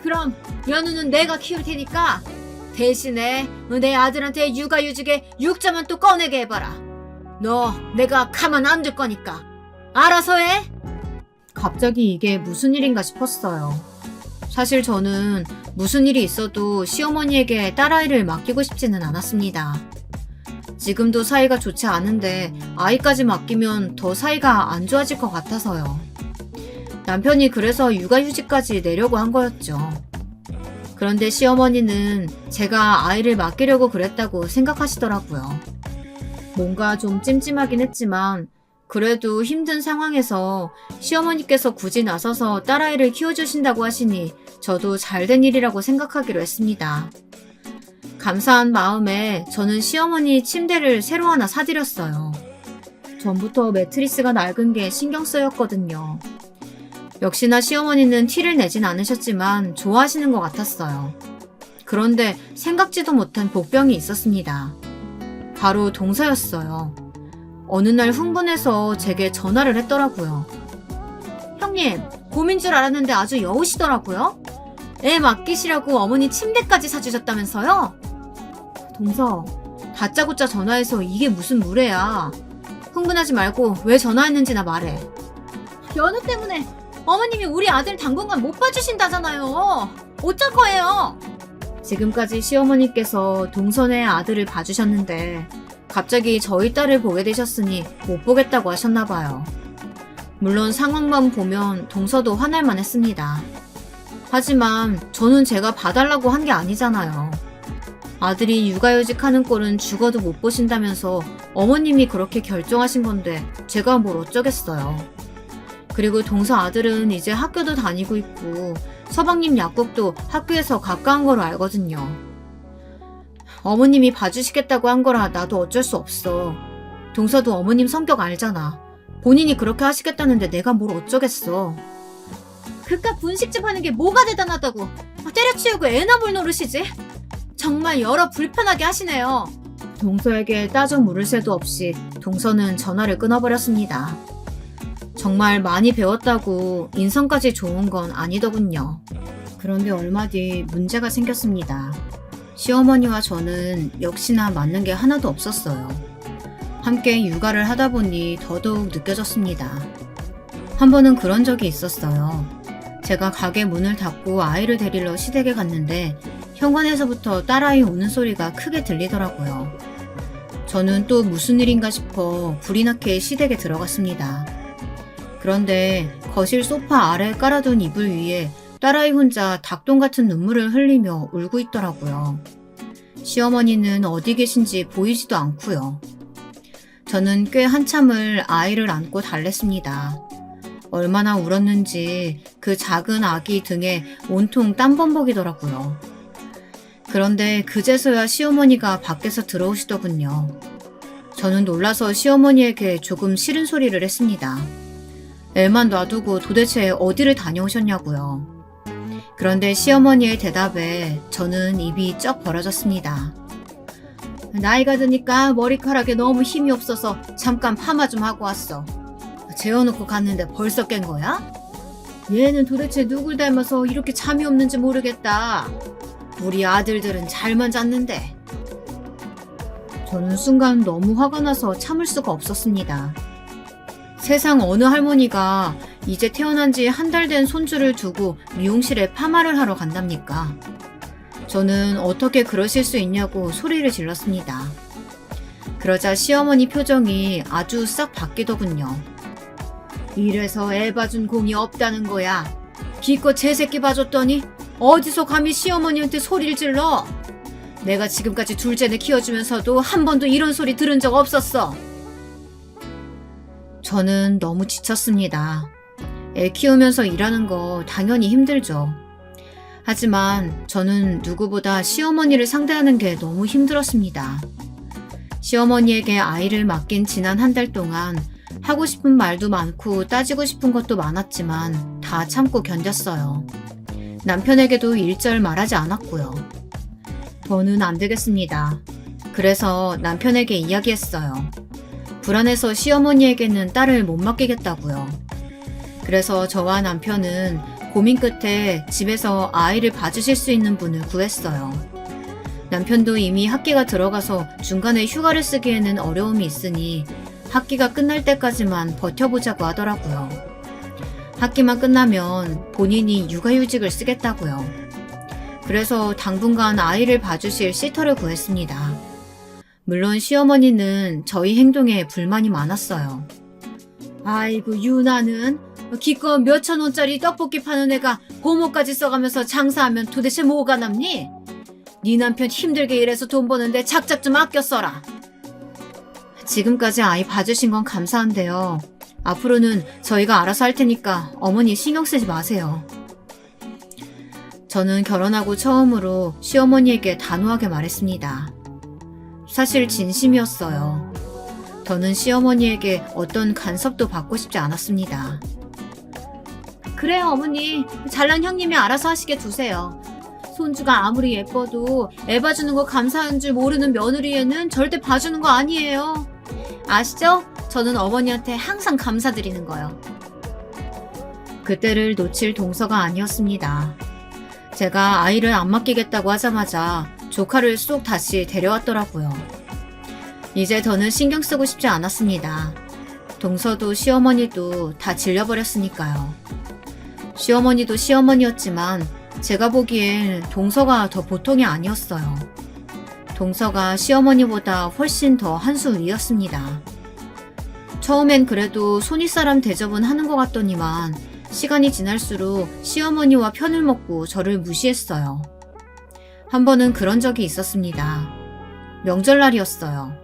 그럼 연우는 내가 키울 테니까 대신에 내 아들한테 육아휴직에 6자만 또 꺼내게 해봐라. 너 내가 가만 안 둘 거니까 알아서 해. 갑자기 이게 무슨 일인가 싶었어요. 사실 저는 무슨 일이 있어도 시어머니에게 딸아이를 맡기고 싶지는 않았습니다. 지금도 사이가 좋지 않은데 아이까지 맡기면 더 사이가 안 좋아질 것 같아서요. 남편이 그래서 육아휴직까지 내려고 한 거였죠. 그런데 시어머니는 제가 아이를 맡기려고 그랬다고 생각하시더라고요. 뭔가 좀 찜찜하긴 했지만 그래도 힘든 상황에서 시어머니께서 굳이 나서서 딸아이를 키워주신다고 하시니 저도 잘된 일이라고 생각하기로 했습니다. 감사한 마음에 저는 시어머니 침대를 새로 하나 사드렸어요. 전부터 매트리스가 낡은 게 신경 쓰였거든요. 역시나 시어머니는 티를 내진 않으셨지만 좋아하시는 것 같았어요. 그런데 생각지도 못한 복병이 있었습니다. 바로 동서였어요. 어느 날 흥분해서 제게 전화를 했더라고요. 형님, 곰인 줄 알았는데 아주 여우시더라고요. 애 맡기시라고 어머니 침대까지 사주셨다면서요? 동서, 다짜고짜 전화해서 이게 무슨 무례야. 흥분하지 말고 왜 전화했는지나 말해. 연우 때문에 어머님이 우리 아들 당분간 못 봐주신다잖아요. 어쩔 거예요? 지금까지 시어머니께서 동선의 아들을 봐주셨는데 갑자기 저희 딸을 보게 되셨으니 못 보겠다고 하셨나봐요. 물론 상황만 보면 동서도 화날만 했습니다. 하지만 저는 제가 봐달라고 한 게 아니잖아요. 아들이 육아휴직 하는 꼴은 죽어도 못 보신다면서 어머님이 그렇게 결정하신 건데 제가 뭘 어쩌겠어요. 그리고 동서 아들은 이제 학교도 다니고 있고 서방님 약국도 학교에서 가까운 거로 알거든요. 어머님이 봐주시겠다고 한 거라 나도 어쩔 수 없어. 동서도 어머님 성격 알잖아. 본인이 그렇게 하시겠다는데 내가 뭘 어쩌겠어. 그깟 분식집 하는 게 뭐가 대단하다고 때려치우고 애나 볼 노릇이지? 정말 여러 불편하게 하시네요. 동서에게 따져 물을 새도 없이 동서는 전화를 끊어버렸습니다. 정말 많이 배웠다고 인성까지 좋은 건 아니더군요. 그런데 얼마 뒤 문제가 생겼습니다. 시어머니와 저는 역시나 맞는 게 하나도 없었어요. 함께 육아를 하다 보니 더더욱 느껴졌습니다. 한 번은 그런 적이 있었어요. 제가 가게 문을 닫고 아이를 데리러 시댁에 갔는데 현관에서부터 딸아이 우는 소리가 크게 들리더라고요. 저는 또 무슨 일인가 싶어 불이 나게 시댁에 들어갔습니다. 그런데 거실 소파 아래에 깔아둔 이불 위에 딸아이 혼자 닭똥 같은 눈물을 흘리며 울고 있더라고요. 시어머니는 어디 계신지 보이지도 않고요. 저는 꽤 한참을 아이를 안고 달랬습니다. 얼마나 울었는지 그 작은 아기 등에 온통 땀범벅이더라고요. 그런데 그제서야 시어머니가 밖에서 들어오시더군요. 저는 놀라서 시어머니에게 조금 싫은 소리를 했습니다. 애만 놔두고 도대체 어디를 다녀오셨냐고요. 그런데 시어머니의 대답에 저는 입이 쩍 벌어졌습니다. 나이가 드니까 머리카락에 너무 힘이 없어서 잠깐 파마 좀 하고 왔어. 재워놓고 갔는데 벌써 깬 거야? 얘는 도대체 누굴 닮아서 이렇게 잠이 없는지 모르겠다. 우리 아들들은 잘만 잤는데. 저는 순간 너무 화가 나서 참을 수가 없었습니다. 세상 어느 할머니가 이제 태어난 지 한 달 된 손주를 두고 미용실에 파마를 하러 간답니까? 저는 어떻게 그러실 수 있냐고 소리를 질렀습니다. 그러자 시어머니 표정이 아주 싹 바뀌더군요. 이래서 애 봐준 공이 없다는 거야. 기껏 제 새끼 봐줬더니 어디서 감히 시어머니한테 소리를 질러? 내가 지금까지 둘째를 키워주면서도 한 번도 이런 소리 들은 적 없었어. 저는 너무 지쳤습니다. 애 키우면서 일하는 거 당연히 힘들죠. 하지만 저는 누구보다 시어머니를 상대하는 게 너무 힘들었습니다. 시어머니에게 아이를 맡긴 지난 한 달 동안 하고 싶은 말도 많고 따지고 싶은 것도 많았지만 다 참고 견뎠어요. 남편에게도 일절 말하지 않았고요. 더는 안 되겠습니다. 그래서 남편에게 이야기했어요. 불안해서 시어머니에게는 딸을 못 맡기겠다고요. 그래서 저와 남편은 고민 끝에 집에서 아이를 봐주실 수 있는 분을 구했어요. 남편도 이미 학기가 들어가서 중간에 휴가를 쓰기에는 어려움이 있으니 학기가 끝날 때까지만 버텨보자고 하더라고요. 학기만 끝나면 본인이 육아휴직을 쓰겠다고요. 그래서 당분간 아이를 봐주실 시터를 구했습니다. 물론 시어머니는 저희 행동에 불만이 많았어요. 아이고 유나는 기껏 몇천 원짜리 떡볶이 파는 애가 고모까지 써가면서 장사하면 도대체 뭐가 남니? 네 남편 힘들게 일해서 돈 버는데 작작 좀 아껴 써라. 지금까지 아이 봐주신 건 감사한데요. 앞으로는 저희가 알아서 할 테니까 어머니 신경 쓰지 마세요. 저는 결혼하고 처음으로 시어머니에게 단호하게 말했습니다. 사실 진심이었어요. 저는 시어머니에게 어떤 간섭도 받고 싶지 않았습니다. 그래요 어머니. 잘난 형님이 알아서 하시게 두세요. 손주가 아무리 예뻐도 애 봐주는 거 감사한 줄 모르는 며느리애는 절대 봐주는 거 아니에요. 아시죠? 저는 어머니한테 항상 감사드리는 거요. 그때를 놓칠 동서가 아니었습니다. 제가 아이를 안 맡기겠다고 하자마자 조카를 쏙 다시 데려왔더라고요. 이제 더는 신경 쓰고 싶지 않았습니다. 동서도 시어머니도 다 질려버렸으니까요. 시어머니도 시어머니였지만 제가 보기엔 동서가 더 보통이 아니었어요. 동서가 시어머니보다 훨씬 더 한 수 위였습니다. 처음엔 그래도 손윗사람 대접은 하는 것 같더니만 시간이 지날수록 시어머니와 편을 먹고 저를 무시했어요. 한 번은 그런 적이 있었습니다. 명절날이었어요.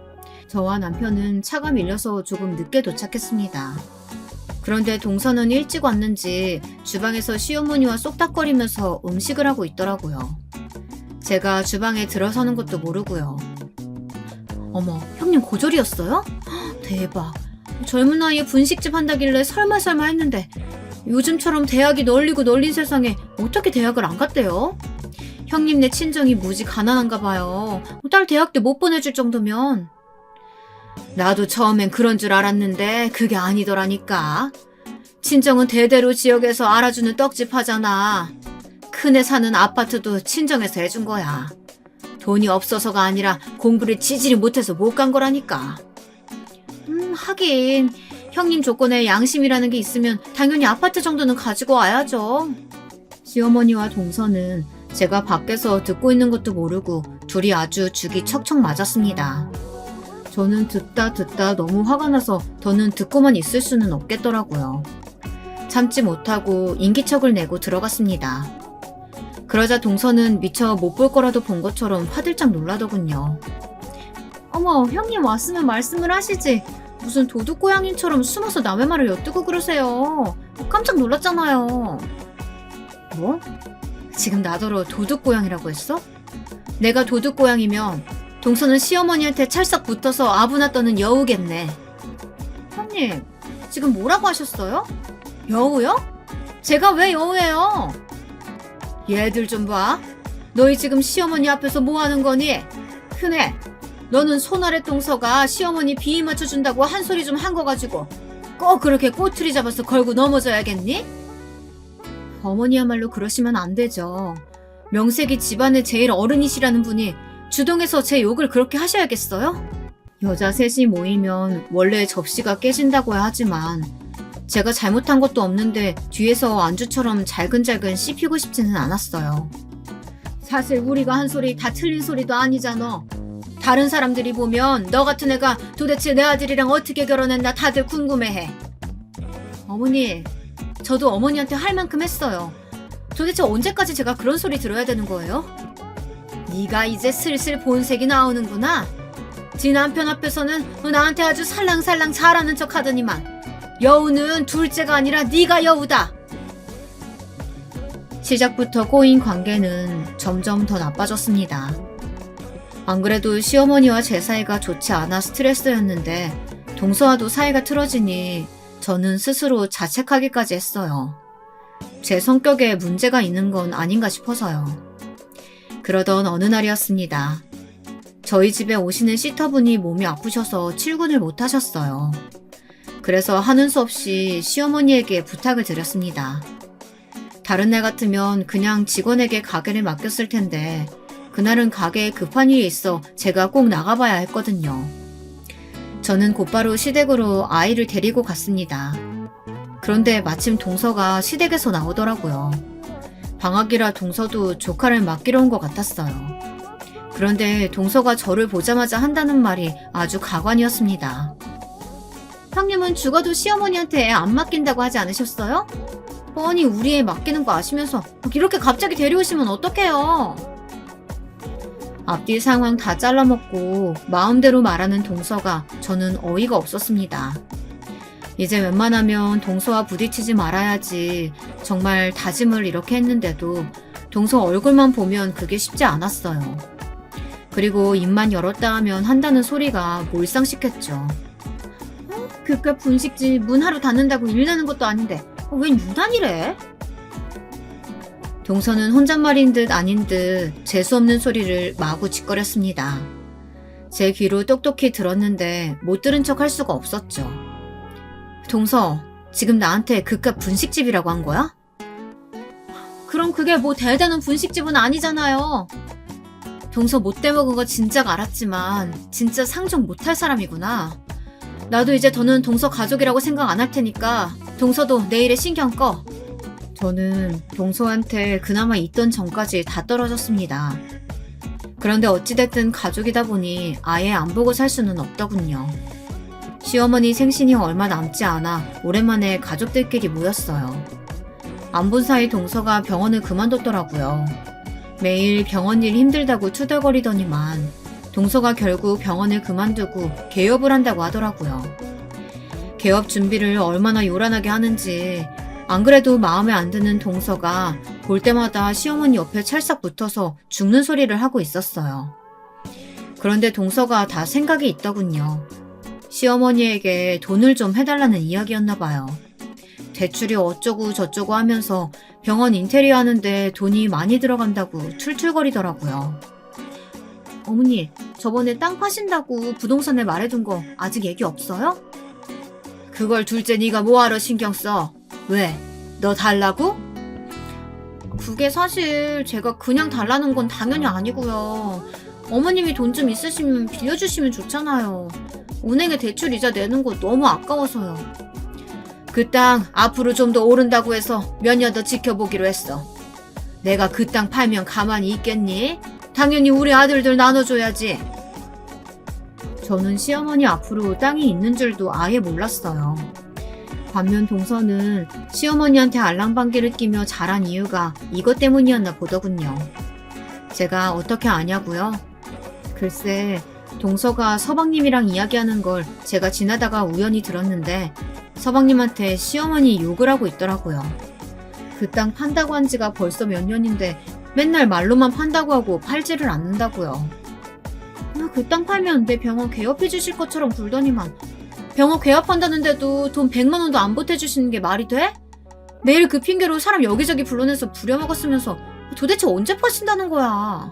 저와 남편은 차가 밀려서 조금 늦게 도착했습니다. 그런데 동서는 일찍 왔는지 주방에서 시어머니와 쏙닥거리면서 음식을 하고 있더라고요. 제가 주방에 들어서는 것도 모르고요. 어머, 형님 고졸이었어요? 대박. 젊은 나이에 분식집 한다길래 설마 했는데 요즘처럼 대학이 널리고 널린 세상에 어떻게 대학을 안 갔대요? 형님네 친정이 무지 가난한가 봐요. 딸 대학도 못 보내줄 정도면. 나도 처음엔 그런 줄 알았는데 그게 아니더라니까. 친정은 대대로 지역에서 알아주는 떡집 하잖아. 큰애 사는 아파트도 친정에서 해준 거야. 돈이 없어서가 아니라 공부를 지지리 못해서 못 간 거라니까. 하긴 형님 조건에 양심이라는 게 있으면 당연히 아파트 정도는 가지고 와야죠. 시어머니와 동서는 제가 밖에서 듣고 있는 것도 모르고 둘이 아주 죽이 척척 맞았습니다. 저는 듣다 너무 화가 나서 더는 듣고만 있을 수는 없겠더라고요. 참지 못하고 인기척을 내고 들어갔습니다. 그러자 동서는 미처 못 볼 거라도 본 것처럼 화들짝 놀라더군요. 어머, 형님 왔으면 말씀을 하시지. 무슨 도둑고양이처럼 숨어서 남의 말을 엿듣고 그러세요. 깜짝 놀랐잖아요. 뭐? 지금 나더러 도둑고양이라고 했어? 내가 도둑고양이면 동서는 시어머니한테 찰싹 붙어서 아부나 떠는 여우겠네. 형님, 지금 뭐라고 하셨어요? 여우요? 제가 왜 여우예요? 얘들 좀 봐. 너희 지금 시어머니 앞에서 뭐 하는 거니? 큰애, 너는 손아래 동서가 시어머니 비위 맞춰준다고 한 소리 좀 한 거 가지고 꼭 그렇게 꼬투리 잡아서 걸고 넘어져야겠니? 어머니야말로 그러시면 안 되죠. 명색이 집안의 제일 어른이시라는 분이 주동에서 제 욕을 그렇게 하셔야겠어요? 여자 셋이 모이면 원래 접시가 깨진다고야 하지만 제가 잘못한 것도 없는데 뒤에서 안주처럼 잘근잘근 씹히고 싶지는 않았어요. 사실 우리가 한 소리 다 틀린 소리도 아니잖아. 다른 사람들이 보면 너 같은 애가 도대체 내 아들이랑 어떻게 결혼했나 다들 궁금해해. 어머니, 저도 어머니한테 할 만큼 했어요. 도대체 언제까지 제가 그런 소리 들어야 되는 거예요? 네가 이제 슬슬 본색이 나오는구나. 지 남편 앞에서는 나한테 아주 살랑살랑 잘하는 척 하더니만 여우는 둘째가 아니라 네가 여우다. 시작부터 꼬인 관계는 점점 더 나빠졌습니다. 안 그래도 시어머니와 제 사이가 좋지 않아 스트레스였는데 동서와도 사이가 틀어지니 저는 스스로 자책하기까지 했어요. 제 성격에 문제가 있는 건 아닌가 싶어서요. 그러던 어느 날이었습니다. 저희 집에 오시는 시터분이 몸이 아프셔서 출근을 못 하셨어요. 그래서 하는 수 없이 시어머니에게 부탁을 드렸습니다. 다른 날 같으면 그냥 직원에게 가게를 맡겼을 텐데 그날은 가게에 급한 일이 있어 제가 꼭 나가봐야 했거든요. 저는 곧바로 시댁으로 아이를 데리고 갔습니다. 그런데 마침 동서가 시댁에서 나오더라고요. 방학이라 동서도 조카를 맡기러 온 것 같았어요. 그런데 동서가 저를 보자마자 한다는 말이 아주 가관이었습니다. 형님은 죽어도 시어머니한테 애 안 맡긴다고 하지 않으셨어요? 뻔히 우리 애 맡기는 거 아시면서 이렇게 갑자기 데려오시면 어떡해요? 앞뒤 상황 다 잘라먹고 마음대로 말하는 동서가 저는 어이가 없었습니다. 이제 웬만하면 동서와 부딪히지 말아야지 정말 다짐을 이렇게 했는데도 동서 얼굴만 보면 그게 쉽지 않았어요. 그리고 입만 열었다 하면 한다는 소리가 몰상식했죠. 그깟 분식집 문 하루 닫는다고 일 나는 것도 아닌데 웬 유난이래? 동서는 혼잣말인 듯 아닌 듯 재수없는 소리를 마구 짓거렸습니다. 제 귀로 똑똑히 들었는데 못 들은 척 할 수가 없었죠. 동서, 지금 나한테 그깟 분식집이라고 한 거야? 그럼 그게 뭐 대단한 분식집은 아니잖아요. 동서 못돼 먹은 거 진작 알았지만 진짜 상종 못할 사람이구나. 나도 이제 더는 동서 가족이라고 생각 안 할 테니까 동서도 내일에 신경 꺼. 저는 동서한테 그나마 있던 정까지 다 떨어졌습니다. 그런데 어찌됐든 가족이다 보니 아예 안 보고 살 수는 없더군요. 시어머니 생신이 얼마 남지 않아 오랜만에 가족들끼리 모였어요. 안 본 사이 동서가 병원을 그만뒀더라고요. 매일 병원 일 힘들다고 투덜거리더니만 동서가 결국 병원을 그만두고 개업을 한다고 하더라고요. 개업 준비를 얼마나 요란하게 하는지 안 그래도 마음에 안 드는 동서가 볼 때마다 시어머니 옆에 찰싹 붙어서 죽는 소리를 하고 있었어요. 그런데 동서가 다 생각이 있더군요. 시어머니에게 돈을 좀 해달라는 이야기였나 봐요. 대출이 어쩌고 저쩌고 하면서 병원 인테리어 하는데 돈이 많이 들어간다고 툴툴거리더라고요. 어머니, 저번에 땅 파신다고 부동산에 말해둔 거 아직 얘기 없어요? 그걸 둘째 네가 뭐하러 신경 써? 왜? 너 달라고? 그게 사실 제가 그냥 달라는 건 당연히 아니고요. 어머님이 돈 좀 있으시면 빌려주시면 좋잖아요. 은행에 대출 이자 내는 거 너무 아까워서요. 그 땅 앞으로 좀 더 오른다고 해서 몇 년 더 지켜보기로 했어. 내가 그 땅 팔면 가만히 있겠니? 당연히 우리 아들들 나눠줘야지. 저는 시어머니 앞으로 땅이 있는 줄도 아예 몰랐어요. 반면 동서는 시어머니한테 알랑방귀를 끼며 자란 이유가 이것 때문이었나 보더군요. 제가 어떻게 아냐고요? 글쎄, 동서가 서방님이랑 이야기하는 걸 제가 지나다가 우연히 들었는데 서방님한테 시어머니 욕을 하고 있더라고요. 그 땅 판다고 한 지가 벌써 몇 년인데 맨날 말로만 판다고 하고 팔지를 않는다고요. 그 땅 팔면 내 병원 개업해 주실 것처럼 굴더니만 병원 개업한다는데도 돈 100만 원도 안 보태주시는 게 말이 돼? 매일 그 핑계로 사람 여기저기 불러내서 부려먹었으면서 도대체 언제 파신다는 거야?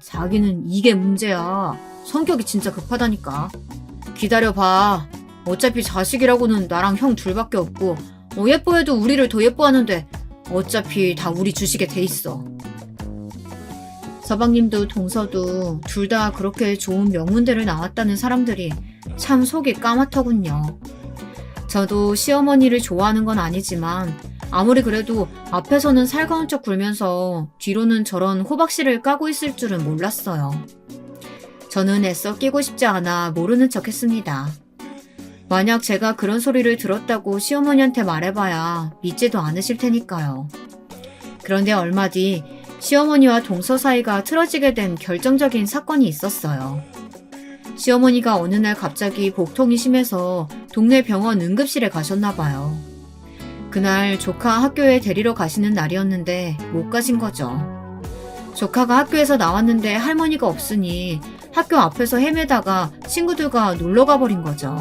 자기는 이게 문제야. 성격이 진짜 급하다니까. 기다려봐. 어차피 자식이라고는 나랑 형 둘밖에 없고 예뻐해도 우리를 더 예뻐하는데 어차피 다 우리 주식에 돼 있어. 서방님도 동서도 둘 다 그렇게 좋은 명문대를 나왔다는 사람들이 참 속이 까맣더군요. 저도 시어머니를 좋아하는 건 아니지만 아무리 그래도 앞에서는 살가운 척 굴면서 뒤로는 저런 호박씨를 까고 있을 줄은 몰랐어요. 저는 애써 끼고 싶지 않아 모르는 척 했습니다. 만약 제가 그런 소리를 들었다고 시어머니한테 말해봐야 믿지도 않으실 테니까요. 그런데 얼마 뒤 시어머니와 동서 사이가 틀어지게 된 결정적인 사건이 있었어요. 시어머니가 어느 날 갑자기 복통이 심해서 동네 병원 응급실에 가셨나 봐요. 그날 조카 학교에 데리러 가시는 날이었는데 못 가신 거죠. 조카가 학교에서 나왔는데 할머니가 없으니 학교 앞에서 헤매다가 친구들과 놀러 가버린 거죠.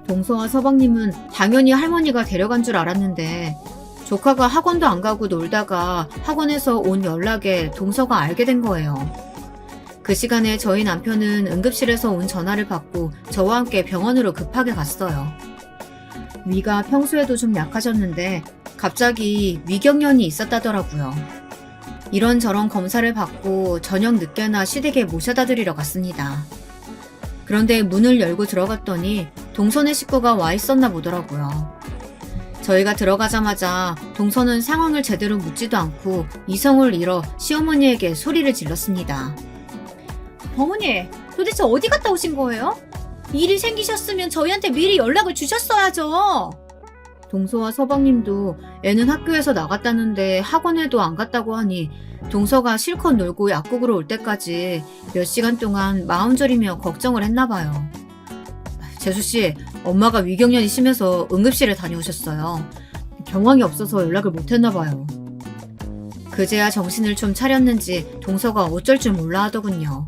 동서와 서방님은 당연히 할머니가 데려간 줄 알았는데 조카가 학원도 안 가고 놀다가 학원에서 온 연락에 동서가 알게 된 거예요. 그 시간에 저희 남편은 응급실에서 온 전화를 받고 저와 함께 병원으로 급하게 갔어요. 위가 평소에도 좀 약하셨는데 갑자기 위경련이 있었다더라고요. 이런저런 검사를 받고 저녁 늦게나 시댁에 모셔다 드리러 갔습니다. 그런데 문을 열고 들어갔더니 동선의 식구가 와 있었나 보더라고요. 저희가 들어가자마자 동선은 상황을 제대로 묻지도 않고 이성을 잃어 시어머니에게 소리를 질렀습니다. 어머니, 도대체 어디 갔다 오신 거예요? 일이 생기셨으면 저희한테 미리 연락을 주셨어야죠. 동서와 서방님도 애는 학교에서 나갔다는데 학원에도 안 갔다고 하니 동서가 실컷 놀고 약국으로 올 때까지 몇 시간 동안 마음 졸이며 걱정을 했나 봐요. 재수씨, 엄마가 위경련이 심해서 응급실에 다녀오셨어요. 경황이 없어서 연락을 못했나 봐요. 그제야 정신을 좀 차렸는지 동서가 어쩔 줄 몰라 하더군요.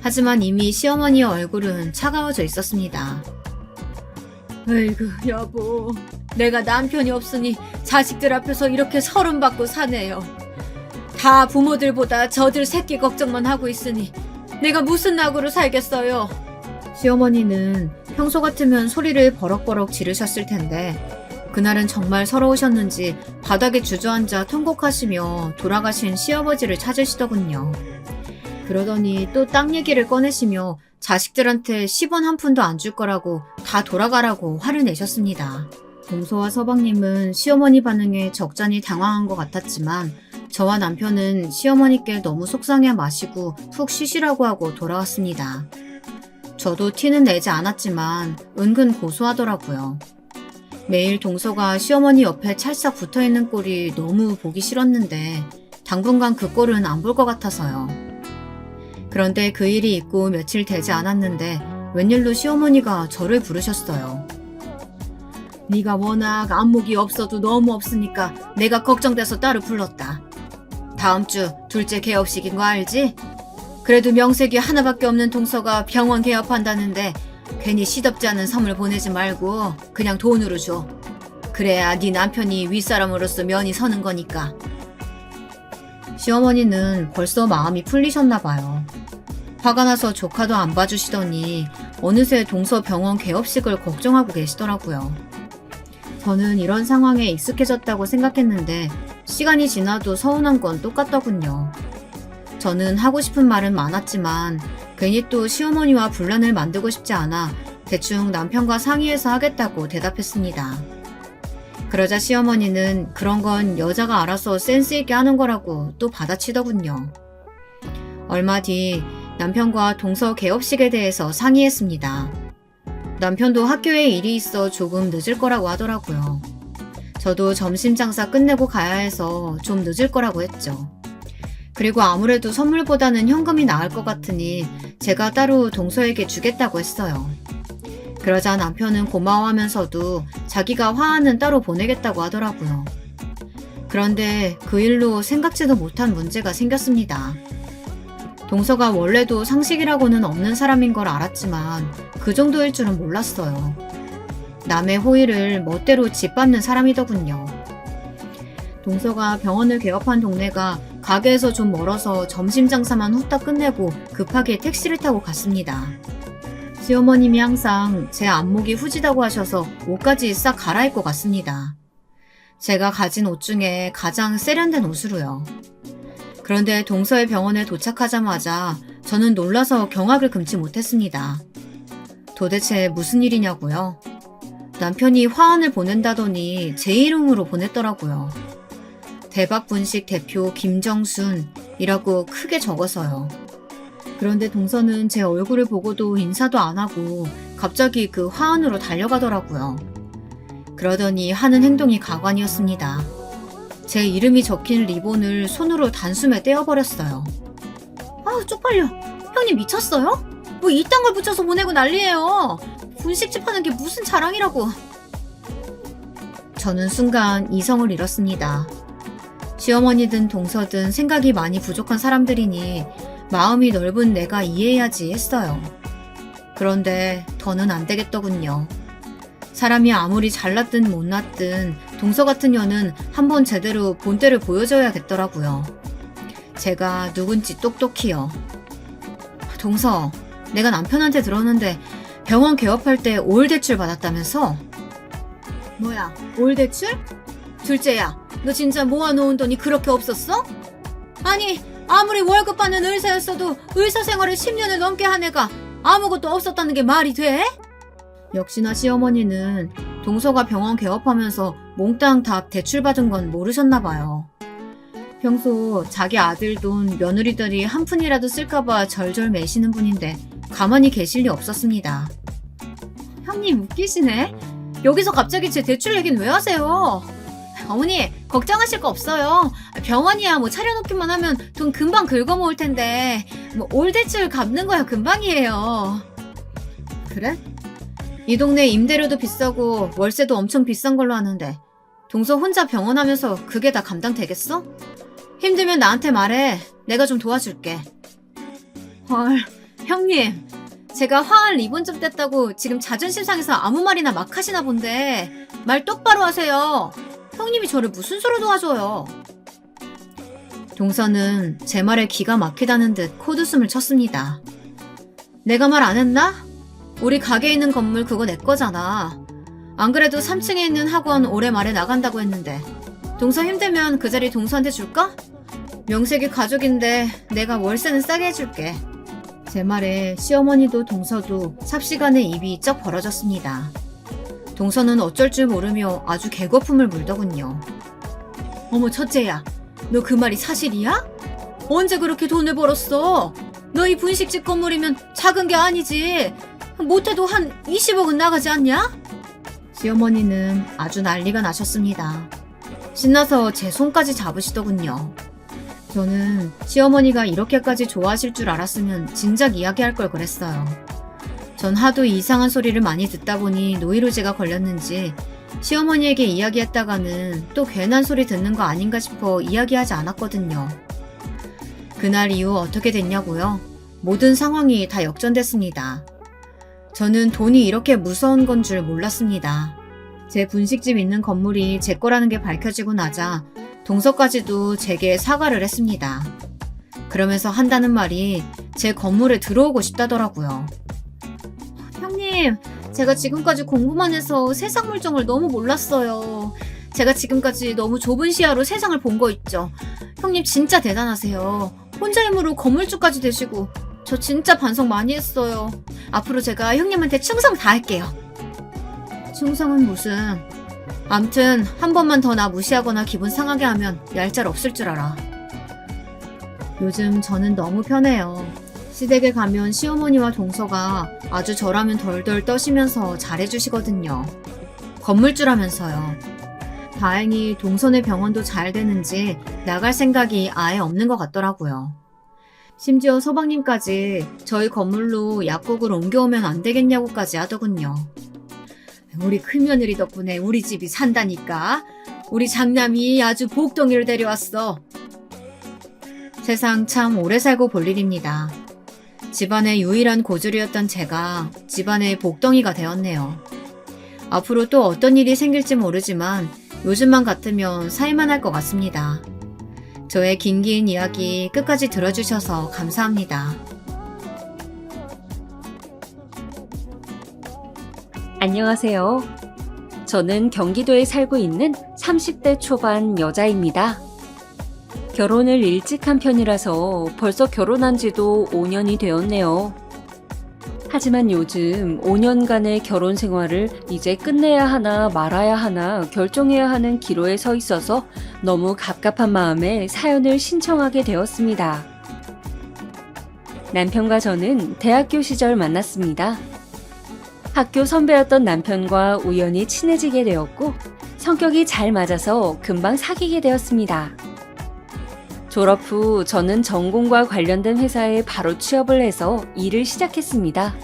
하지만 이미 시어머니의 얼굴은 차가워져 있었습니다. 에이구 여보, 내가 남편이 없으니 자식들 앞에서 이렇게 서름받고 사네요. 다 부모들보다 저들 새끼 걱정만 하고 있으니 내가 무슨 낙으로 살겠어요. 시어머니는 평소 같으면 소리를 버럭버럭 지르셨을 텐데 그날은 정말 서러우셨는지 바닥에 주저앉아 통곡하시며 돌아가신 시아버지를 찾으시더군요. 그러더니 또 땅 얘기를 꺼내시며 자식들한테 10원 한 푼도 안 줄 거라고 다 돌아가라고 화를 내셨습니다. 동서와 서방님은 시어머니 반응에 적잖이 당황한 것 같았지만 저와 남편은 시어머니께 너무 속상해 마시고 푹 쉬시라고 하고 돌아왔습니다. 저도 티는 내지 않았지만 은근 고소하더라고요. 매일 동서가 시어머니 옆에 찰싹 붙어있는 꼴이 너무 보기 싫었는데 당분간 그 꼴은 안 볼 것 같아서요. 그런데 그 일이 있고 며칠 되지 않았는데 웬일로 시어머니가 저를 부르셨어요. 네가 워낙 안목이 없어도 너무 없으니까 내가 걱정돼서 따로 불렀다. 다음 주 둘째 개업식인 거 알지? 그래도 명색이 하나밖에 없는 동서가 병원 개업한다는데 괜히 시덥지 않은 선물 보내지 말고 그냥 돈으로 줘. 그래야 네 남편이 윗사람으로서 면이 서는 거니까. 시어머니는 벌써 마음이 풀리셨나 봐요. 화가 나서 조카도 안 봐주시더니 어느새 동서 병원 개업식을 걱정하고 계시더라고요. 저는 이런 상황에 익숙해졌다고 생각했는데 시간이 지나도 서운한 건 똑같더군요. 저는 하고 싶은 말은 많았지만 괜히 또 시어머니와 분란을 만들고 싶지 않아 대충 남편과 상의해서 하겠다고 대답했습니다. 그러자 시어머니는 그런 건 여자가 알아서 센스 있게 하는 거라고 또 받아치더군요. 얼마 뒤 남편과 동서 개업식에 대해서 상의했습니다. 남편도 학교에 일이 있어 조금 늦을 거라고 하더라고요. 저도 점심 장사 끝내고 가야 해서 좀 늦을 거라고 했죠. 그리고 아무래도 선물보다는 현금이 나을 것 같으니 제가 따로 동서에게 주겠다고 했어요. 그러자 남편은 고마워하면서도 자기가 화환은 따로 보내겠다고 하더라고요. 그런데 그 일로 생각지도 못한 문제가 생겼습니다. 동서가 원래도 상식이라고는 없는 사람인 걸 알았지만 그 정도일 줄은 몰랐어요. 남의 호의를 멋대로 짓밟는 사람이더군요. 동서가 병원을 개업한 동네가 가게에서 좀 멀어서 점심 장사만 후딱 끝내고 급하게 택시를 타고 갔습니다. 시어머님이 항상 제 안목이 후지다고 하셔서 옷까지 싹 갈아입고 갔습니다. 제가 가진 옷 중에 가장 세련된 옷으로요. 그런데 동서의 병원에 도착하자마자 저는 놀라서 경악을 금치 못했습니다. 도대체 무슨 일이냐고요? 남편이 화환을 보낸다더니 제 이름으로 보냈더라고요. 대박분식 대표 김정순이라고 크게 적어서요. 그런데 동서는 제 얼굴을 보고도 인사도 안 하고 갑자기 그 화환으로 달려가더라고요. 그러더니 하는 행동이 가관이었습니다. 제 이름이 적힌 리본을 손으로 단숨에 떼어버렸어요. 아, 쪽팔려. 형님 미쳤어요? 뭐 이딴 걸 붙여서 보내고 난리예요. 분식집 하는 게 무슨 자랑이라고. 저는 순간 이성을 잃었습니다. 시어머니든 동서든 생각이 많이 부족한 사람들이니 마음이 넓은 내가 이해해야지 했어요. 그런데 더는 안 되겠더군요. 사람이 아무리 잘났든 못났든 동서 같은 년은 한번 제대로 본때를 보여줘야겠더라고요. 제가 누군지 똑똑히요. 동서, 내가 남편한테 들었는데 병원 개업할 때 올 대출 받았다면서? 뭐야, 올 대출? 둘째야, 너 진짜 모아놓은 돈이 그렇게 없었어? 아니, 아무리 월급 받는 의사였어도 의사 생활을 10년을 넘게 한 애가 아무것도 없었다는 게 말이 돼? 역시나 시어머니는 동서가 병원 개업하면서 몽땅 다 대출받은 건 모르셨나 봐요. 평소 자기 아들 돈 며느리들이 한 푼이라도 쓸까봐 절절 매시는 분인데 가만히 계실 리 없었습니다. 형님 웃기시네. 여기서 갑자기 제 대출 얘기는 왜 하세요? 어머니 걱정하실 거 없어요. 병원이야 뭐 차려놓기만 하면 돈 금방 긁어모을 텐데 뭐 올 대출 갚는 거야 금방이에요. 그래? 이 동네 임대료도 비싸고 월세도 엄청 비싼 걸로 아는데 동서 혼자 병원 하면서 그게 다 감당되겠어? 힘들면 나한테 말해. 내가 좀 도와줄게. 헐, 형님. 제가 화할 리본좀 뗐다고 지금 자존심 상해서 아무 말이나 막 하시나 본데 말 똑바로 하세요. 형님이 저를 무슨 수로 도와줘요. 동서는 제 말에 기가 막히다는 듯 콧웃음을 쳤습니다. 내가 말 안 했나? 우리 가게에 있는 건물 그거 내 거잖아. 안 그래도 3층에 있는 학원 올해 말에 나간다고 했는데 동서 힘들면 그 자리 동서한테 줄까? 명색이 가족인데 내가 월세는 싸게 해줄게. 제 말에 시어머니도 동서도 삽시간에 입이 쩍 벌어졌습니다. 동서는 어쩔 줄 모르며 아주 개거품을 물더군요. 어머 첫째야, 너 그 말이 사실이야? 언제 그렇게 돈을 벌었어? 너 이 분식집 건물이면 작은 게 아니지. 못해도 한 20억은 나가지 않냐? 시어머니는 아주 난리가 나셨습니다. 신나서 제 손까지 잡으시더군요. 저는 시어머니가 이렇게까지 좋아하실 줄 알았으면 진작 이야기할 걸 그랬어요. 전 하도 이상한 소리를 많이 듣다 보니 노이로제가 걸렸는지 시어머니에게 이야기했다가는 또 괜한 소리 듣는 거 아닌가 싶어 이야기하지 않았거든요. 그날 이후 어떻게 됐냐고요? 모든 상황이 다 역전됐습니다. 저는 돈이 이렇게 무서운 건 줄 몰랐습니다. 제 분식집 있는 건물이 제 거라는 게 밝혀지고 나자 동서까지도 제게 사과를 했습니다. 그러면서 한다는 말이 제 건물에 들어오고 싶다더라고요. 형님, 제가 지금까지 공부만 해서 세상 물정을 너무 몰랐어요. 제가 지금까지 너무 좁은 시야로 세상을 본 거 있죠. 형님 진짜 대단하세요. 혼자 힘으로 건물주까지 되시고 저 진짜 반성 많이 했어요. 앞으로 제가 형님한테 충성 다 할게요. 충성은 무슨... 암튼 한 번만 더 나 무시하거나 기분 상하게 하면 얄짤 없을 줄 알아. 요즘 저는 너무 편해요. 시댁에 가면 시어머니와 동서가 아주 저라면 덜덜 떠시면서 잘해주시거든요. 건물주라면서요. 다행히 동서네 병원도 잘 되는지 나갈 생각이 아예 없는 것 같더라고요. 심지어 서방님까지 저희 건물로 약국을 옮겨오면 안 되겠냐고까지 하더군요. 우리 큰며느리 덕분에 우리 집이 산다니까. 우리 장남이 아주 복덩이를 데려왔어. 세상 참 오래 살고 볼 일입니다. 집안의 유일한 고졸이었던 제가 집안의 복덩이가 되었네요. 앞으로 또 어떤 일이 생길지 모르지만 요즘만 같으면 살만할 것 같습니다. 저의 긴 이야기 끝까지 들어주셔서 감사합니다. 안녕하세요. 저는 경기도에 살고 있는 30대 초반 여자입니다. 결혼을 일찍 한 편이라서 벌써 결혼한 지도 5년이 되었네요. 하지만 요즘 5년간의 결혼 생활을 이제 끝내야 하나 말아야 하나 결정해야 하는 기로에 서 있어서 너무 갑갑한 마음에 사연을 신청하게 되었습니다. 남편과 저는 대학교 시절 만났습니다. 학교 선배였던 남편과 우연히 친해지게 되었고 성격이 잘 맞아서 금방 사귀게 되었습니다. 졸업 후 저는 전공과 관련된 회사에 바로 취업을 해서 일을 시작했습니다.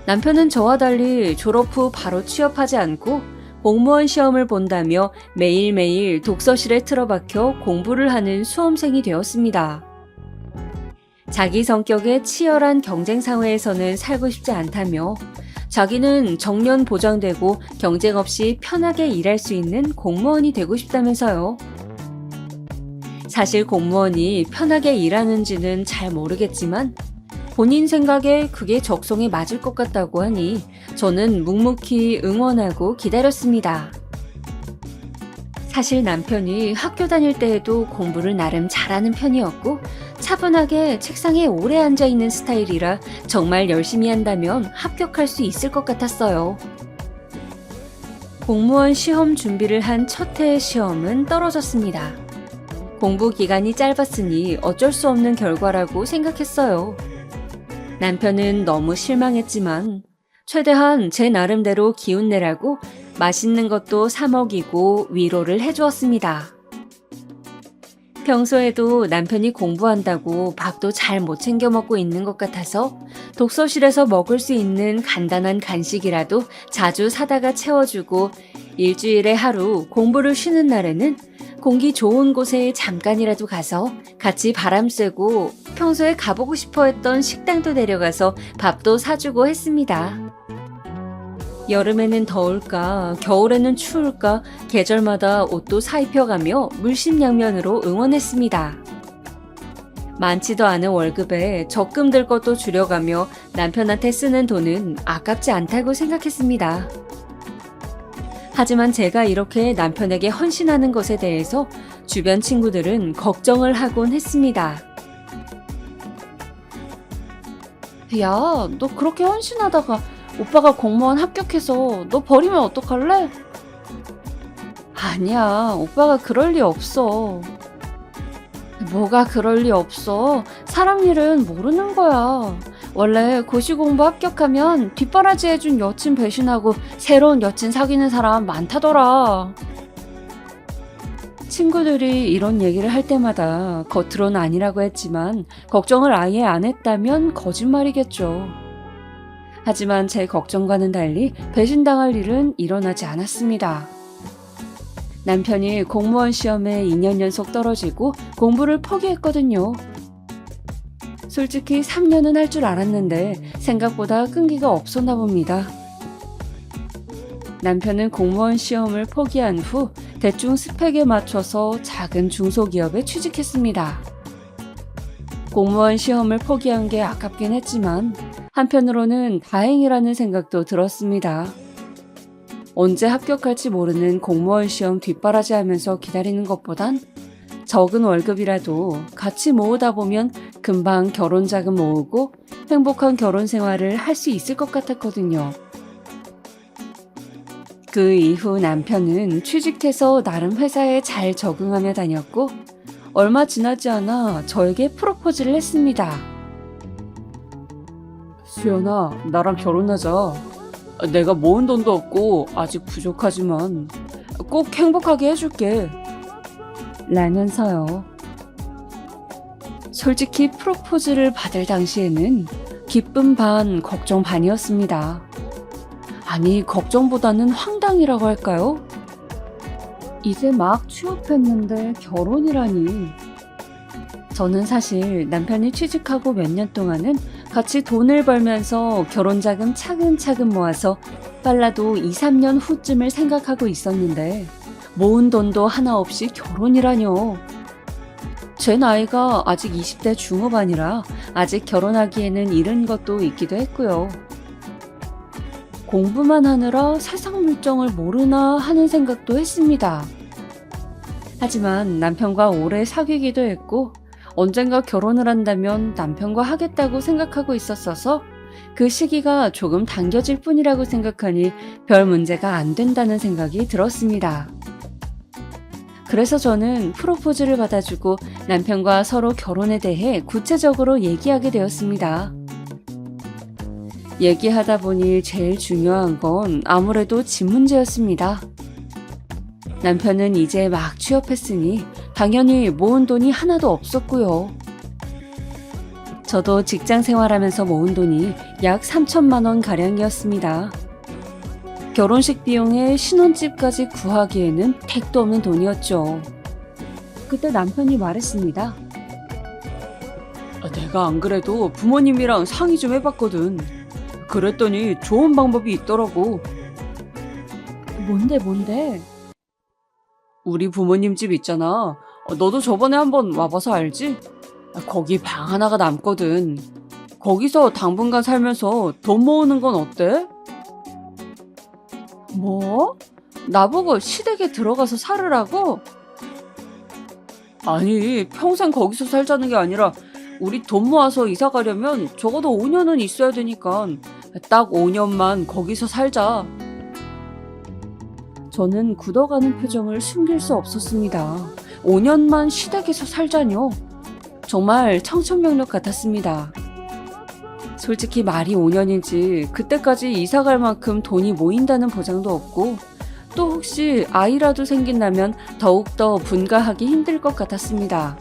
남편은 저와 달리 졸업 후 바로 취업하지 않고 공무원 시험을 본다며 매일매일 독서실에 틀어박혀 공부를 하는 수험생이 되었습니다. 자기 성격에 치열한 경쟁 사회에서는 살고 싶지 않다며 자기는 정년 보장되고 경쟁 없이 편하게 일할 수 있는 공무원이 되고 싶다면서요. 사실 공무원이 편하게 일하는지는 잘 모르겠지만 본인 생각에 그게 적성에 맞을 것 같다고 하니 저는 묵묵히 응원하고 기다렸습니다. 사실 남편이 학교 다닐 때에도 공부를 나름 잘하는 편이었고 차분하게 책상에 오래 앉아있는 스타일이라 정말 열심히 한다면 합격할 수 있을 것 같았어요. 공무원 시험 준비를 한 첫 해의 시험은 떨어졌습니다. 공부 기간이 짧았으니 어쩔 수 없는 결과라고 생각했어요. 남편은 너무 실망했지만 최대한 제 나름대로 기운 내라고 맛있는 것도 사 먹이고 위로를 해주었습니다. 평소에도 남편이 공부한다고 밥도 잘 못 챙겨 먹고 있는 것 같아서 독서실에서 먹을 수 있는 간단한 간식이라도 자주 사다가 채워주고 일주일에 하루 공부를 쉬는 날에는 공기 좋은 곳에 잠깐이라도 가서 같이 바람 쐬고 평소에 가보고 싶어 했던 식당도 데려가서 밥도 사주고 했습니다. 여름에는 더울까, 겨울에는 추울까 계절마다 옷도 사입혀가며 물심양면으로 응원했습니다. 많지도 않은 월급에 적금 들 것도 줄여가며 남편한테 쓰는 돈은 아깝지 않다고 생각했습니다. 하지만 제가 이렇게 남편에게 헌신하는 것에 대해서 주변 친구들은 걱정을 하곤 했습니다. 야, 너 그렇게 헌신하다가 오빠가 공무원 합격해서 너 버리면 어떡할래? 아니야, 오빠가 그럴 리 없어. 뭐가 그럴 리 없어. 사람 일은 모르는 거야. 원래 고시공부 합격하면 뒷바라지 해준 여친 배신하고 새로운 여친 사귀는 사람 많다더라. 친구들이 이런 얘기를 할 때마다 겉으로는 아니라고 했지만 걱정을 아예 안 했다면 거짓말이겠죠. 하지만 제 걱정과는 달리 배신당할 일은 일어나지 않았습니다. 남편이 공무원 시험에 2년 연속 떨어지고 공부를 포기했거든요. 솔직히 3년은 할 줄 알았는데 생각보다 끈기가 없었나 봅니다. 남편은 공무원 시험을 포기한 후 대충 스펙에 맞춰서 작은 중소기업에 취직했습니다. 공무원 시험을 포기한 게 아깝긴 했지만 한편으로는 다행이라는 생각도 들었습니다. 언제 합격할지 모르는 공무원 시험 뒷바라지 하면서 기다리는 것보단 적은 월급이라도 같이 모으다 보면 금방 결혼 자금 모으고 행복한 결혼 생활을 할 수 있을 것 같았거든요. 그 이후 남편은 취직해서 나름 회사에 잘 적응하며 다녔고 얼마 지나지 않아 저에게 프로포즈를 했습니다. 수연아, 나랑 결혼하자. 내가 모은 돈도 없고 아직 부족하지만 꼭 행복하게 해줄게. 라면서요. 솔직히 프로포즈를 받을 당시에는 기쁨 반, 걱정 반이었습니다. 아니, 걱정보다는 황당이라고 할까요? 이제 막 취업했는데 결혼이라니. 저는 사실 남편이 취직하고 몇 년 동안은 같이 돈을 벌면서 결혼자금 차근차근 모아서 빨라도 2, 3년 후쯤을 생각하고 있었는데 모은 돈도 하나 없이 결혼이라뇨. 제 나이가 아직 20대 중후반이라 아직 결혼하기에는 이른 것도 있기도 했고요. 공부만 하느라 세상 물정을 모르나 하는 생각도 했습니다. 하지만 남편과 오래 사귀기도 했고 언젠가 결혼을 한다면 남편과 하겠다고 생각하고 있었어서 그 시기가 조금 당겨질 뿐이라고 생각하니 별 문제가 안 된다는 생각이 들었습니다. 그래서 저는 프로포즈를 받아주고 남편과 서로 결혼에 대해 구체적으로 얘기하게 되었습니다. 얘기하다 보니 제일 중요한 건 아무래도 집 문제였습니다. 남편은 이제 막 취업했으니 당연히 모은 돈이 하나도 없었고요. 저도 직장 생활하면서 모은 돈이 약 3천만 원 가량이었습니다. 결혼식 비용에 신혼집까지 구하기에는 택도 없는 돈이었죠. 그때 남편이 말했습니다. 내가 안 그래도 부모님이랑 상의 좀 해봤거든. 그랬더니 좋은 방법이 있더라고. 뭔데? 우리 부모님 집 있잖아. 너도 저번에 한번 와봐서 알지? 거기 방 하나가 남거든. 거기서 당분간 살면서 돈 모으는 건 어때? 뭐? 나보고 시댁에 들어가서 살으라고? 아니, 평생 거기서 살자는 게 아니라 우리 돈 모아서 이사 가려면 적어도 5년은 있어야 되니까 딱 5년만 거기서 살자. 저는 굳어가는 표정을 숨길 수 없었습니다. 5년만 시댁에서 살자뇨. 정말 청천벽력 같았습니다. 솔직히 말이 5년인지 그때까지 이사 갈 만큼 돈이 모인다는 보장도 없고 또 혹시 아이라도 생긴다면 더욱더 분가하기 힘들 것 같았습니다.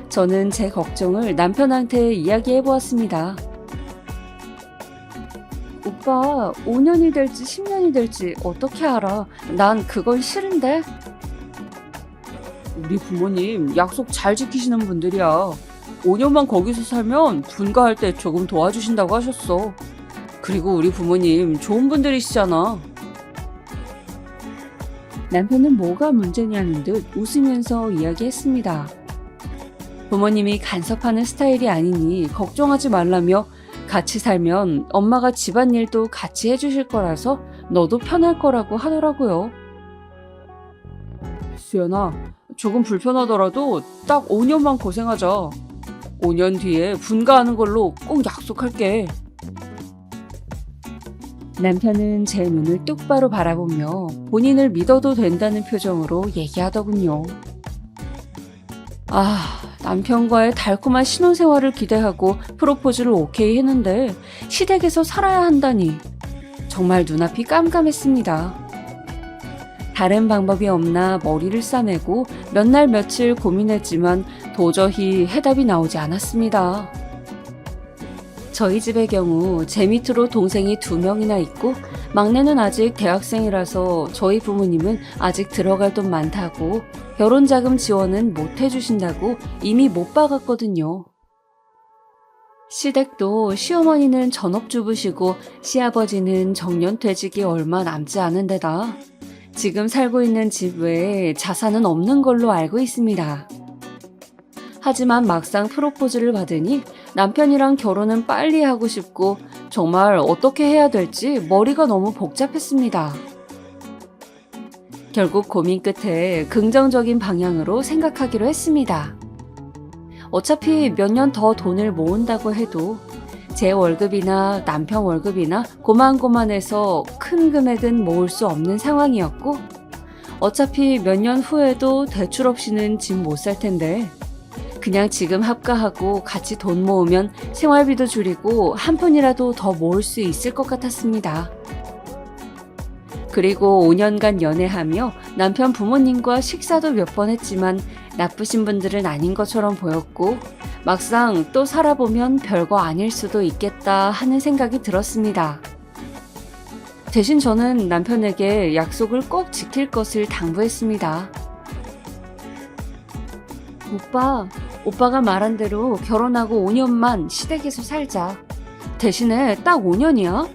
저는 제 걱정을 남편한테 이야기해보았습니다. 오빠, 5년이 될지 10년이 될지 어떻게 알아? 난 그건 싫은데? 우리 부모님 약속 잘 지키시는 분들이야. 5년만 거기서 살면 분가할 때 조금 도와주신다고 하셨어. 그리고 우리 부모님 좋은 분들이시잖아. 남편은 뭐가 문제냐는 듯 웃으면서 이야기했습니다. 부모님이 간섭하는 스타일이 아니니 걱정하지 말라며 같이 살면 엄마가 집안일도 같이 해주실 거라서 너도 편할 거라고 하더라고요. 수연아, 조금 불편하더라도 딱 5년만 고생하자. 5년 뒤에 분가하는 걸로 꼭 약속할게. 남편은 제 눈을 똑바로 바라보며 본인을 믿어도 된다는 표정으로 얘기하더군요. 남편과의 달콤한 신혼생활을 기대하고 프로포즈를 오케이 했는데 시댁에서 살아야 한다니 정말 눈앞이 깜깜했습니다. 다른 방법이 없나 머리를 싸매고 몇 날 며칠 고민했지만 도저히 해답이 나오지 않았습니다. 저희 집의 경우 제 밑으로 동생이 2명이나 있고 막내는 아직 대학생이라서 저희 부모님은 아직 들어갈 돈 많다고 결혼자금 지원은 못 해주신다고 이미 못 박았거든요. 시댁도 시어머니는 전업주부시고 시아버지는 정년퇴직이 얼마 남지 않은 데다 지금 살고 있는 집 외에 자산은 없는 걸로 알고 있습니다. 하지만 막상 프로포즈를 받으니 남편이랑 결혼은 빨리 하고 싶고 정말 어떻게 해야 될지 머리가 너무 복잡했습니다. 결국 고민 끝에 긍정적인 방향으로 생각하기로 했습니다. 어차피 몇 년 더 돈을 모은다고 해도 제 월급이나 남편 월급이나 고만고만해서 큰 금액은 모을 수 없는 상황이었고 어차피 몇 년 후에도 대출 없이는 집 못 살 텐데 그냥 지금 합가하고 같이 돈 모으면 생활비도 줄이고 한 푼이라도 더 모을 수 있을 것 같았습니다. 그리고 5년간 연애하며 남편 부모님과 식사도 몇 번 했지만 나쁘신 분들은 아닌 것처럼 보였고 막상 또 살아보면 별거 아닐 수도 있겠다 하는 생각이 들었습니다. 대신 저는 남편에게 약속을 꼭 지킬 것을 당부했습니다. 오빠가 말한 대로 결혼하고 5년만 시댁에서 살자. 대신에 딱 5년이야.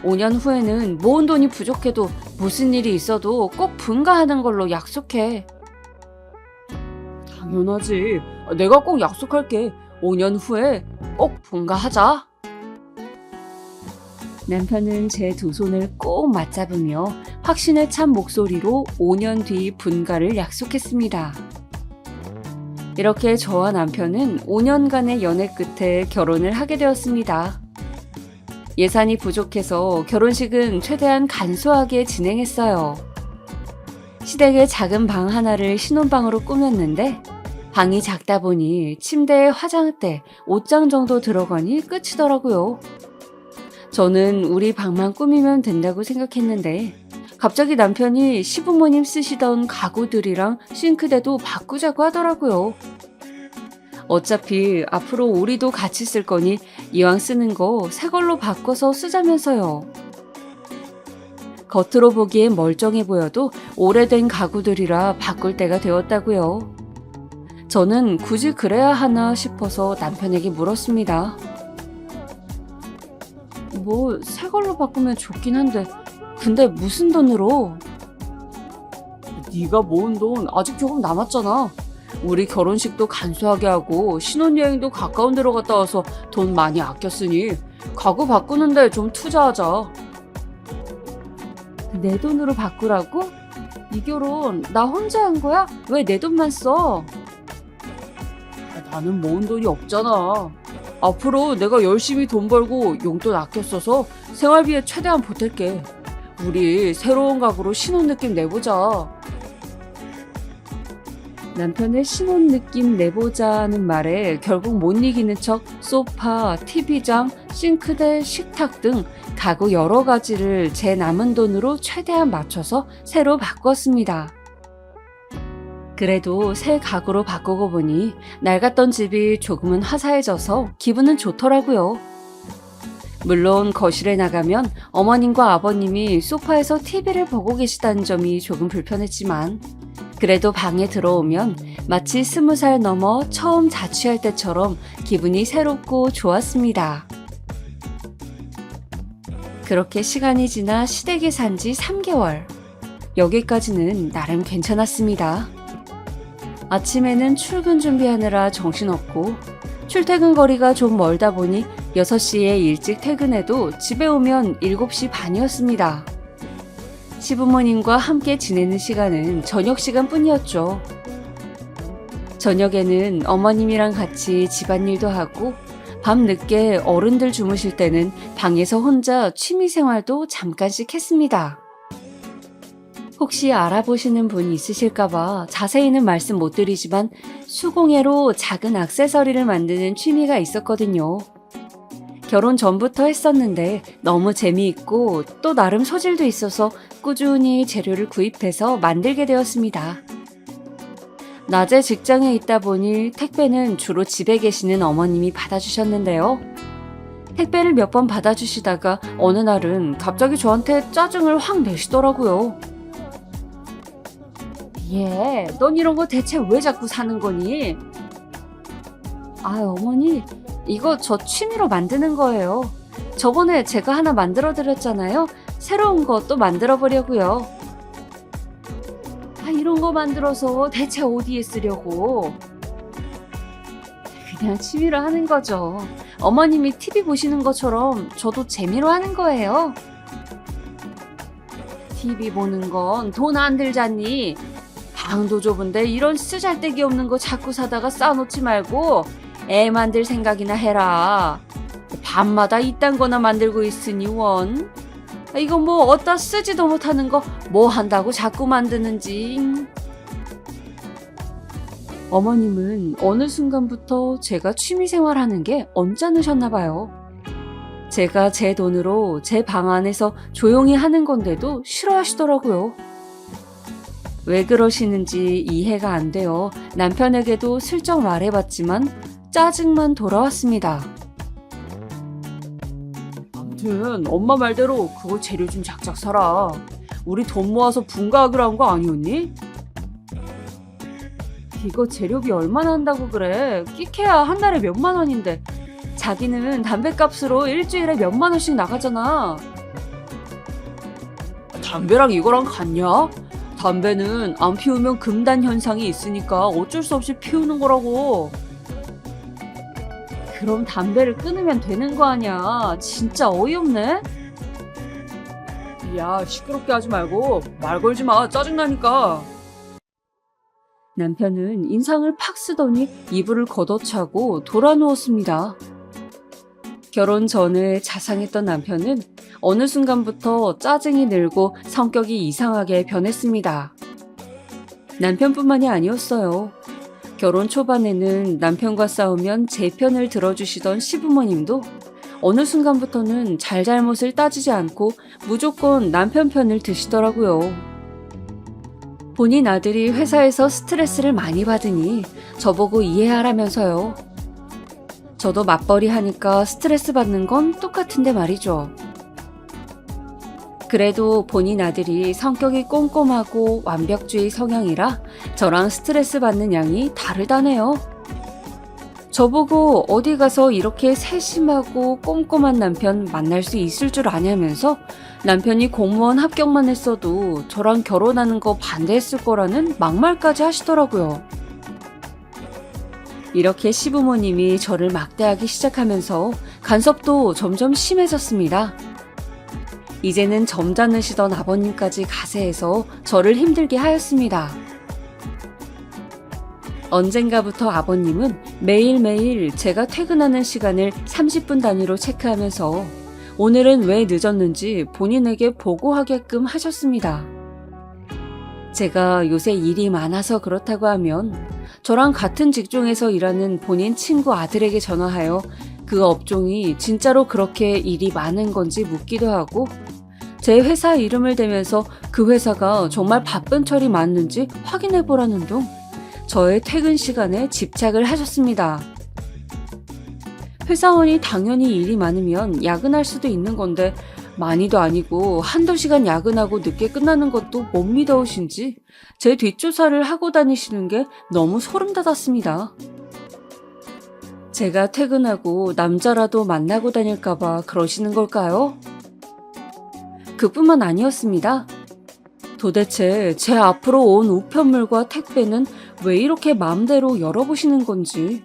5년 후에는 모은 돈이 부족해도 무슨 일이 있어도 꼭 분가하는 걸로 약속해. 당연하지. 내가 꼭 약속할게. 5년 후에 꼭 분가하자. 남편은 제 2손을 꼭 맞잡으며 확신에 찬 목소리로 5년 뒤 분가를 약속했습니다. 이렇게 저와 남편은 5년간의 연애 끝에 결혼을 하게 되었습니다. 예산이 부족해서 결혼식은 최대한 간소하게 진행했어요. 시댁에 작은 방 하나를 신혼방으로 꾸몄는데 방이 작다 보니 침대에 화장대, 옷장 정도 들어가니 끝이더라고요. 저는 우리 방만 꾸미면 된다고 생각했는데 갑자기 남편이 시부모님 쓰시던 가구들이랑 싱크대도 바꾸자고 하더라고요. 어차피 앞으로 우리도 같이 쓸 거니 이왕 쓰는 거 새 걸로 바꿔서 쓰자면서요. 겉으로 보기엔 멀쩡해 보여도 오래된 가구들이라 바꿀 때가 되었다고요. 저는 굳이 그래야 하나 싶어서 남편에게 물었습니다. 뭐 새 걸로 바꾸면 좋긴 한데 근데 무슨 돈으로? 네가 모은 돈 아직 조금 남았잖아. 우리 결혼식도 간소하게 하고 신혼여행도 가까운 데로 갔다 와서 돈 많이 아꼈으니 가구 바꾸는데 좀 투자하자. 내 돈으로 바꾸라고? 이 결혼 나 혼자 한 거야? 왜 내 돈만 써? 나는 모은 돈이 없잖아. 앞으로 내가 열심히 돈 벌고 용돈 아껴 써서 생활비에 최대한 보탤게. 우리 새로운 가구로 신혼 느낌 내보자. 남편의 신혼 느낌 내보자는 말에 결국 못 이기는 척 소파, TV장, 싱크대, 식탁 등 가구 여러 가지를 제 남은 돈으로 최대한 맞춰서 새로 바꿨습니다. 그래도 새 가구로 바꾸고 보니 낡았던 집이 조금은 화사해져서 기분은 좋더라고요. 물론 거실에 나가면 어머님과 아버님이 소파에서 TV를 보고 계시다는 점이 조금 불편했지만 그래도 방에 들어오면 마치 20살 넘어 처음 자취할 때처럼 기분이 새롭고 좋았습니다. 그렇게 시간이 지나 시댁에 산 지 3개월. 여기까지는 나름 괜찮았습니다. 아침에는 출근 준비하느라 정신없고 출퇴근 거리가 좀 멀다 보니 6시에 일찍 퇴근해도 집에 오면 7시 반이었습니다. 시부모님과 함께 지내는 시간은 저녁 시간뿐이었죠. 저녁에는 어머님이랑 같이 집안일도 하고 밤늦게 어른들 주무실 때는 방에서 혼자 취미생활도 잠깐씩 했습니다. 혹시 알아보시는 분 있으실까봐 자세히는 말씀 못 드리지만 수공예로 작은 액세서리를 만드는 취미가 있었거든요. 결혼 전부터 했었는데 너무 재미있고 또 나름 소질도 있어서 꾸준히 재료를 구입해서 만들게 되었습니다. 낮에 직장에 있다 보니 택배는 주로 집에 계시는 어머님이 받아주셨는데요. 택배를 몇 번 받아주시다가 어느 날은 갑자기 저한테 짜증을 확 내시더라고요. 넌 이런 거 대체 왜 자꾸 사는 거니? 어머니, 이거 저 취미로 만드는 거예요. 저번에 제가 하나 만들어 드렸잖아요. 새로운 거 또 만들어 보려고요. 이런 거 만들어서 대체 어디에 쓰려고? 그냥 취미로 하는 거죠. 어머님이 TV 보시는 것처럼 저도 재미로 하는 거예요. TV 보는 건 돈 안 들잖니. 방도 좁은데 이런 쓰잘데기 없는 거 자꾸 사다가 쌓아놓지 말고 애 만들 생각이나 해라. 밤마다 이딴 거나 만들고 있으니 원. 이거 뭐 어디다 쓰지도 못하는 거 뭐 한다고 자꾸 만드는지. 어머님은 어느 순간부터 제가 취미생활 하는 게 언짢으셨나 봐요. 제가 제 돈으로 제 방 안에서 조용히 하는 건데도 싫어하시더라고요. 왜 그러시는지 이해가 안 돼요. 남편에게도 슬쩍 말해봤지만 짜증만 돌아왔습니다. 아무튼 엄마 말대로 그거 재료 좀 작작 사라. 우리 돈 모아서 분가하기로 한 거 아니었니? 이거 재료비 얼마나 한다고 그래. 끼케야 한 달에 몇만 원인데 자기는 담배값으로 일주일에 몇만 원씩 나가잖아. 담배랑 이거랑 같냐? 담배는 안 피우면 금단 현상이 있으니까 어쩔 수 없이 피우는 거라고. 그럼 담배를 끊으면 되는 거 아니야. 진짜 어이없네. 야, 시끄럽게 하지 말고 말 걸지 마. 짜증나니까. 남편은 인상을 팍 쓰더니 이불을 걷어차고 돌아 누웠습니다. 결혼 전에 자상했던 남편은 어느 순간부터 짜증이 늘고 성격이 이상하게 변했습니다. 남편뿐만이 아니었어요. 결혼 초반에는 남편과 싸우면 제 편을 들어주시던 시부모님도 어느 순간부터는 잘잘못을 따지지 않고 무조건 남편 편을 드시더라고요. 본인 아들이 회사에서 스트레스를 많이 받으니 저보고 이해하라면서요. 저도 맞벌이 하니까 스트레스 받는 건 똑같은데 말이죠. 그래도 본인 아들이 성격이 꼼꼼하고 완벽주의 성향이라 저랑 스트레스 받는 양이 다르다네요. 저보고 어디 가서 이렇게 세심하고 꼼꼼한 남편 만날 수 있을 줄 아냐면서 남편이 공무원 합격만 했어도 저랑 결혼하는 거 반대했을 거라는 막말까지 하시더라고요. 이렇게 시부모님이 저를 막대하기 시작하면서 간섭도 점점 심해졌습니다. 이제는 점잖으시던 아버님까지 가세해서 저를 힘들게 하였습니다. 언젠가부터 아버님은 매일매일 제가 퇴근하는 시간을 30분 단위로 체크하면서 오늘은 왜 늦었는지 본인에게 보고하게끔 하셨습니다. 제가 요새 일이 많아서 그렇다고 하면 저랑 같은 직종에서 일하는 본인 친구 아들에게 전화하여 그 업종이 진짜로 그렇게 일이 많은 건지 묻기도 하고 제 회사 이름을 대면서 그 회사가 정말 바쁜 철이 맞는지 확인해보라는 둥 저의 퇴근 시간에 집착을 하셨습니다. 회사원이 당연히 일이 많으면 야근할 수도 있는 건데 많이도 아니고 한두 시간 야근하고 늦게 끝나는 것도 못 믿어오신지 제 뒷조사를 하고 다니시는 게 너무 소름 돋았습니다. 제가 퇴근하고 남자라도 만나고 다닐까봐 그러시는 걸까요? 그뿐만 아니었습니다. 도대체 제 앞으로 온 우편물과 택배는 왜 이렇게 마음대로 열어보시는 건지.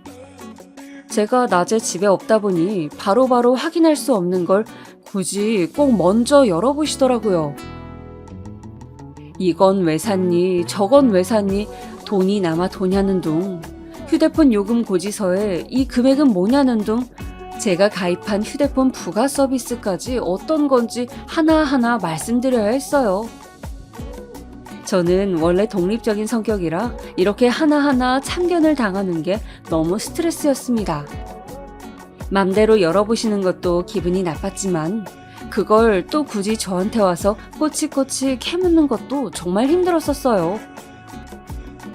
제가 낮에 집에 없다 보니 바로바로 확인할 수 없는 걸 굳이 꼭 먼저 열어보시더라고요. 이건 왜 샀니? 저건 왜 샀니? 돈이 남아 도냐는 둥. 휴대폰 요금 고지서에 이 금액은 뭐냐는 둥. 제가 가입한 휴대폰 부가 서비스까지 어떤 건지 하나하나 말씀드려야 했어요. 저는 원래 독립적인 성격이라 이렇게 하나하나 참견을 당하는 게 너무 스트레스였습니다. 맘대로 열어보시는 것도 기분이 나빴지만 그걸 또 굳이 저한테 와서 꼬치꼬치 캐묻는 것도 정말 힘들었었어요.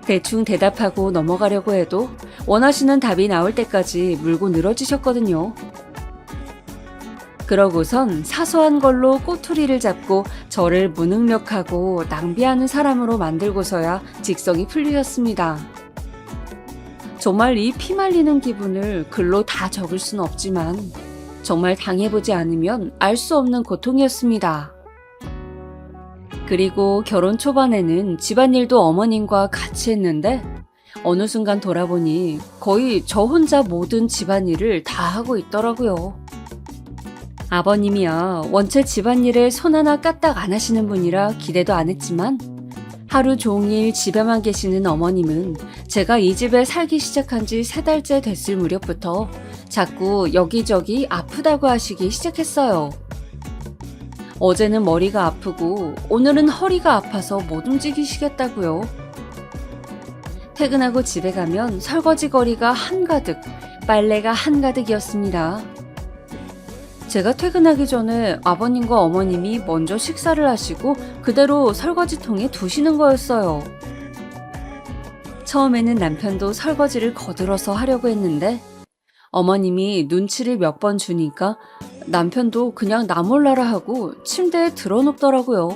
대충 대답하고 넘어가려고 해도 원하시는 답이 나올 때까지 물고 늘어지셨거든요. 그러고선 사소한 걸로 꼬투리를 잡고 저를 무능력하고 낭비하는 사람으로 만들고서야 직성이 풀리셨습니다. 정말 이 피말리는 기분을 글로 다 적을 순 없지만 정말 당해보지 않으면 알 수 없는 고통이었습니다. 그리고 결혼 초반에는 집안일도 어머님과 같이 했는데 어느 순간 돌아보니 거의 저 혼자 모든 집안일을 다 하고 있더라고요. 아버님이야 원체 집안일에 손 하나 까딱 안 하시는 분이라 기대도 안 했지만 하루 종일 집에만 계시는 어머님은 제가 이 집에 살기 시작한 지 3달째 됐을 무렵부터 자꾸 여기저기 아프다고 하시기 시작했어요. 어제는 머리가 아프고 오늘은 허리가 아파서 못 움직이시겠다고요. 퇴근하고 집에 가면 설거지 거리가 한가득, 빨래가 한가득이었습니다. 제가 퇴근하기 전에 아버님과 어머님이 먼저 식사를 하시고 그대로 설거지통에 두시는 거였어요. 처음에는 남편도 설거지를 거들어서 하려고 했는데 어머님이 눈치를 몇 번 주니까 남편도 그냥 나 몰라라 하고 침대에 들어눕더라고요.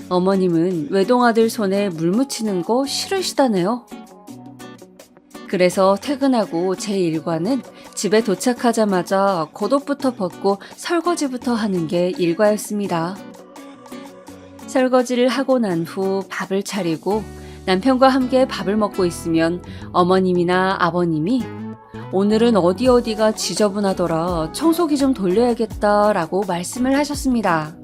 어머님은 외동아들 손에 물 묻히는 거 싫으시다네요. 그래서 퇴근하고 제 일과는 집에 도착하자마자 겉옷부터 벗고 설거지부터 하는 게 일과였습니다. 설거지를 하고 난 후 밥을 차리고 남편과 함께 밥을 먹고 있으면 어머님이나 아버님이 오늘은 어디가 지저분하더라 청소기 좀 돌려야겠다라고 말씀을 하셨습니다.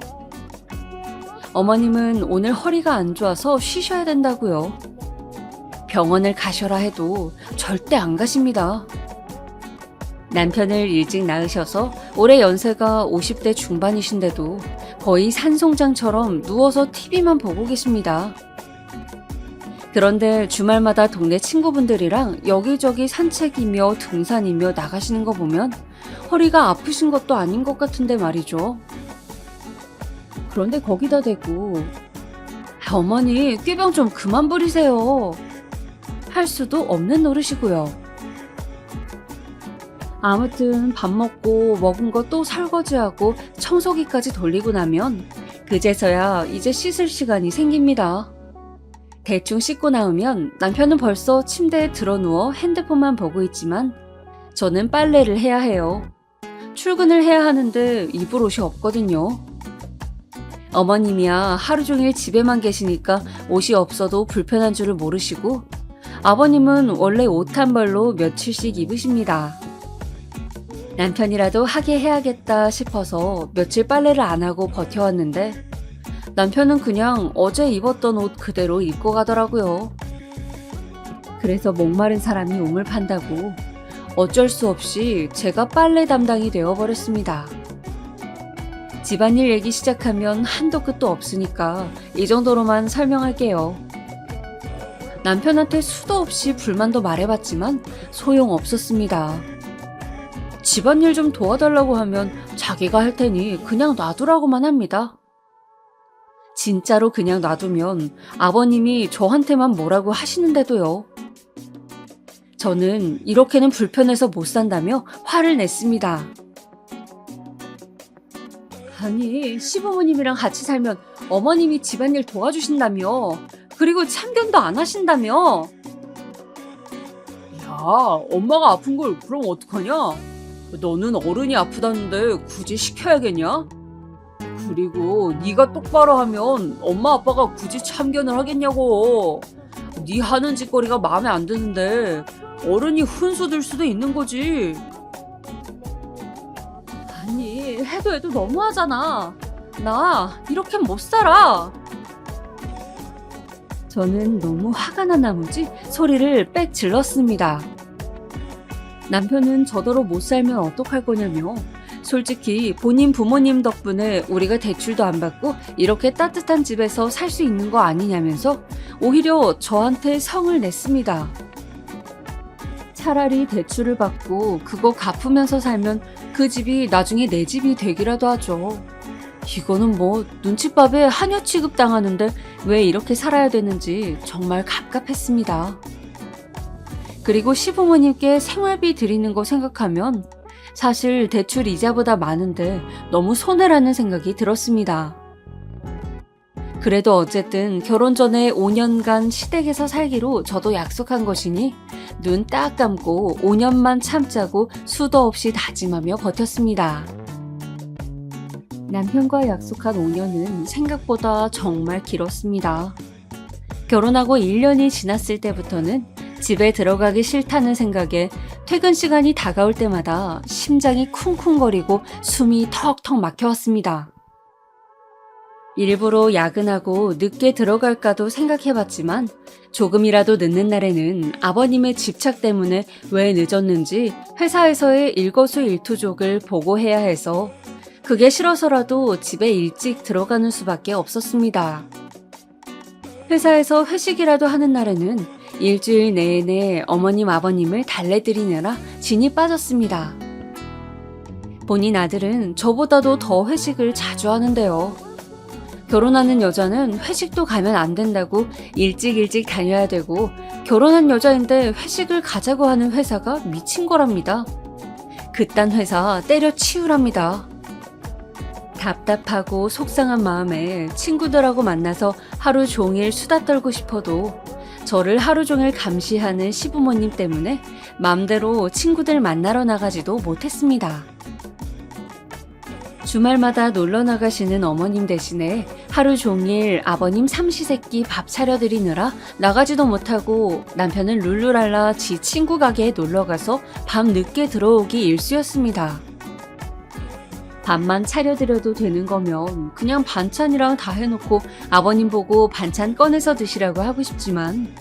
어머님은 오늘 허리가 안 좋아서 쉬셔야 된다고요. 병원을 가셔라 해도 절대 안 가십니다. 남편을 일찍 낳으셔서 올해 연세가 50대 중반이신데도 거의 산송장처럼 누워서 TV만 보고 계십니다. 그런데 주말마다 동네 친구분들이랑 여기저기 산책이며 등산이며 나가시는 거 보면 허리가 아프신 것도 아닌 것 같은데 말이죠. 그런데 거기다 대고 어머니 꾀병 좀 그만 부리세요. 할 수도 없는 노릇이고요. 아무튼 밥 먹고 먹은 거 또 설거지하고 청소기까지 돌리고 나면 그제서야 이제 씻을 시간이 생깁니다. 대충 씻고 나오면 남편은 벌써 침대에 드러누워 핸드폰만 보고 있지만 저는 빨래를 해야 해요. 출근을 해야 하는데 입을 옷이 없거든요. 어머님이야 하루 종일 집에만 계시니까 옷이 없어도 불편한 줄을 모르시고 아버님은 원래 옷 한 벌로 며칠씩 입으십니다. 남편이라도 하게 해야겠다 싶어서 며칠 빨래를 안 하고 버텨왔는데 남편은 그냥 어제 입었던 옷 그대로 입고 가더라고요. 그래서 목마른 사람이 우물 판다고 어쩔 수 없이 제가 빨래 담당이 되어버렸습니다. 집안일 얘기 시작하면 한도 끝도 없으니까 이 정도로만 설명할게요. 남편한테 수도 없이 불만도 말해봤지만 소용없었습니다. 집안일 좀 도와달라고 하면 자기가 할 테니 그냥 놔두라고만 합니다. 진짜로 그냥 놔두면 아버님이 저한테만 뭐라고 하시는데도요. 저는 이렇게는 불편해서 못 산다며 화를 냈습니다. 아니, 시부모님이랑 같이 살면 어머님이 집안일 도와주신다며. 그리고 참견도 안 하신다며. 야, 엄마가 아픈 걸 그럼 어떡하냐? 너는 어른이 아프다는데 굳이 시켜야겠냐? 그리고 네가 똑바로 하면 엄마 아빠가 굳이 참견을 하겠냐고. 네 하는 짓거리가 마음에 안 드는데 어른이 훈수 들 수도 있는 거지. 아니, 해도 너무하잖아. 나 이렇게 못 살아. 저는 너무 화가 난 나머지 소리를 빽 질렀습니다. 남편은 저더러 못 살면 어떡할 거냐며. 솔직히 본인 부모님 덕분에 우리가 대출도 안 받고 이렇게 따뜻한 집에서 살 수 있는 거 아니냐면서 오히려 저한테 성을 냈습니다. 차라리 대출을 받고 그거 갚으면서 살면 그 집이 나중에 내 집이 되기라도 하죠. 이거는 뭐 눈칫밥에 하녀 취급당하는데 왜 이렇게 살아야 되는지 정말 갑갑했습니다. 그리고 시부모님께 생활비 드리는 거 생각하면 사실 대출 이자보다 많은데 너무 손해라는 생각이 들었습니다. 그래도 어쨌든 결혼 전에 5년간 시댁에서 살기로 저도 약속한 것이니 눈 딱 감고 5년만 참자고 수도 없이 다짐하며 버텼습니다. 남편과 약속한 5년은 생각보다 정말 길었습니다. 결혼하고 1년이 지났을 때부터는 집에 들어가기 싫다는 생각에 퇴근 시간이 다가올 때마다 심장이 쿵쿵거리고 숨이 턱턱 막혀왔습니다. 일부러 야근하고 늦게 들어갈까도 생각해봤지만 조금이라도 늦는 날에는 아버님의 집착 때문에 왜 늦었는지 회사에서의 일거수일투족을 보고해야 해서 그게 싫어서라도 집에 일찍 들어가는 수밖에 없었습니다. 회사에서 회식이라도 하는 날에는 일주일 내내 어머님 아버님을 달래드리느라 진이 빠졌습니다. 본인 아들은 저보다도 더 회식을 자주 하는데요. 결혼하는 여자는 회식도 가면 안 된다고 일찍 다녀야 되고 결혼한 여자인데 회식을 가자고 하는 회사가 미친 거랍니다. 그딴 회사 때려치우랍니다. 답답하고 속상한 마음에 친구들하고 만나서 하루 종일 수다 떨고 싶어도 저를 하루 종일 감시하는 시부모님 때문에 맘대로 친구들 만나러 나가지도 못했습니다. 주말마다 놀러 나가시는 어머님 대신에 하루 종일 아버님 삼시세끼 밥 차려드리느라 나가지도 못하고 남편은 룰루랄라 지 친구 가게에 놀러가서 밤 늦게 들어오기 일쑤였습니다. 밥만 차려드려도 되는 거면 그냥 반찬이랑 다 해놓고 아버님 보고 반찬 꺼내서 드시라고 하고 싶지만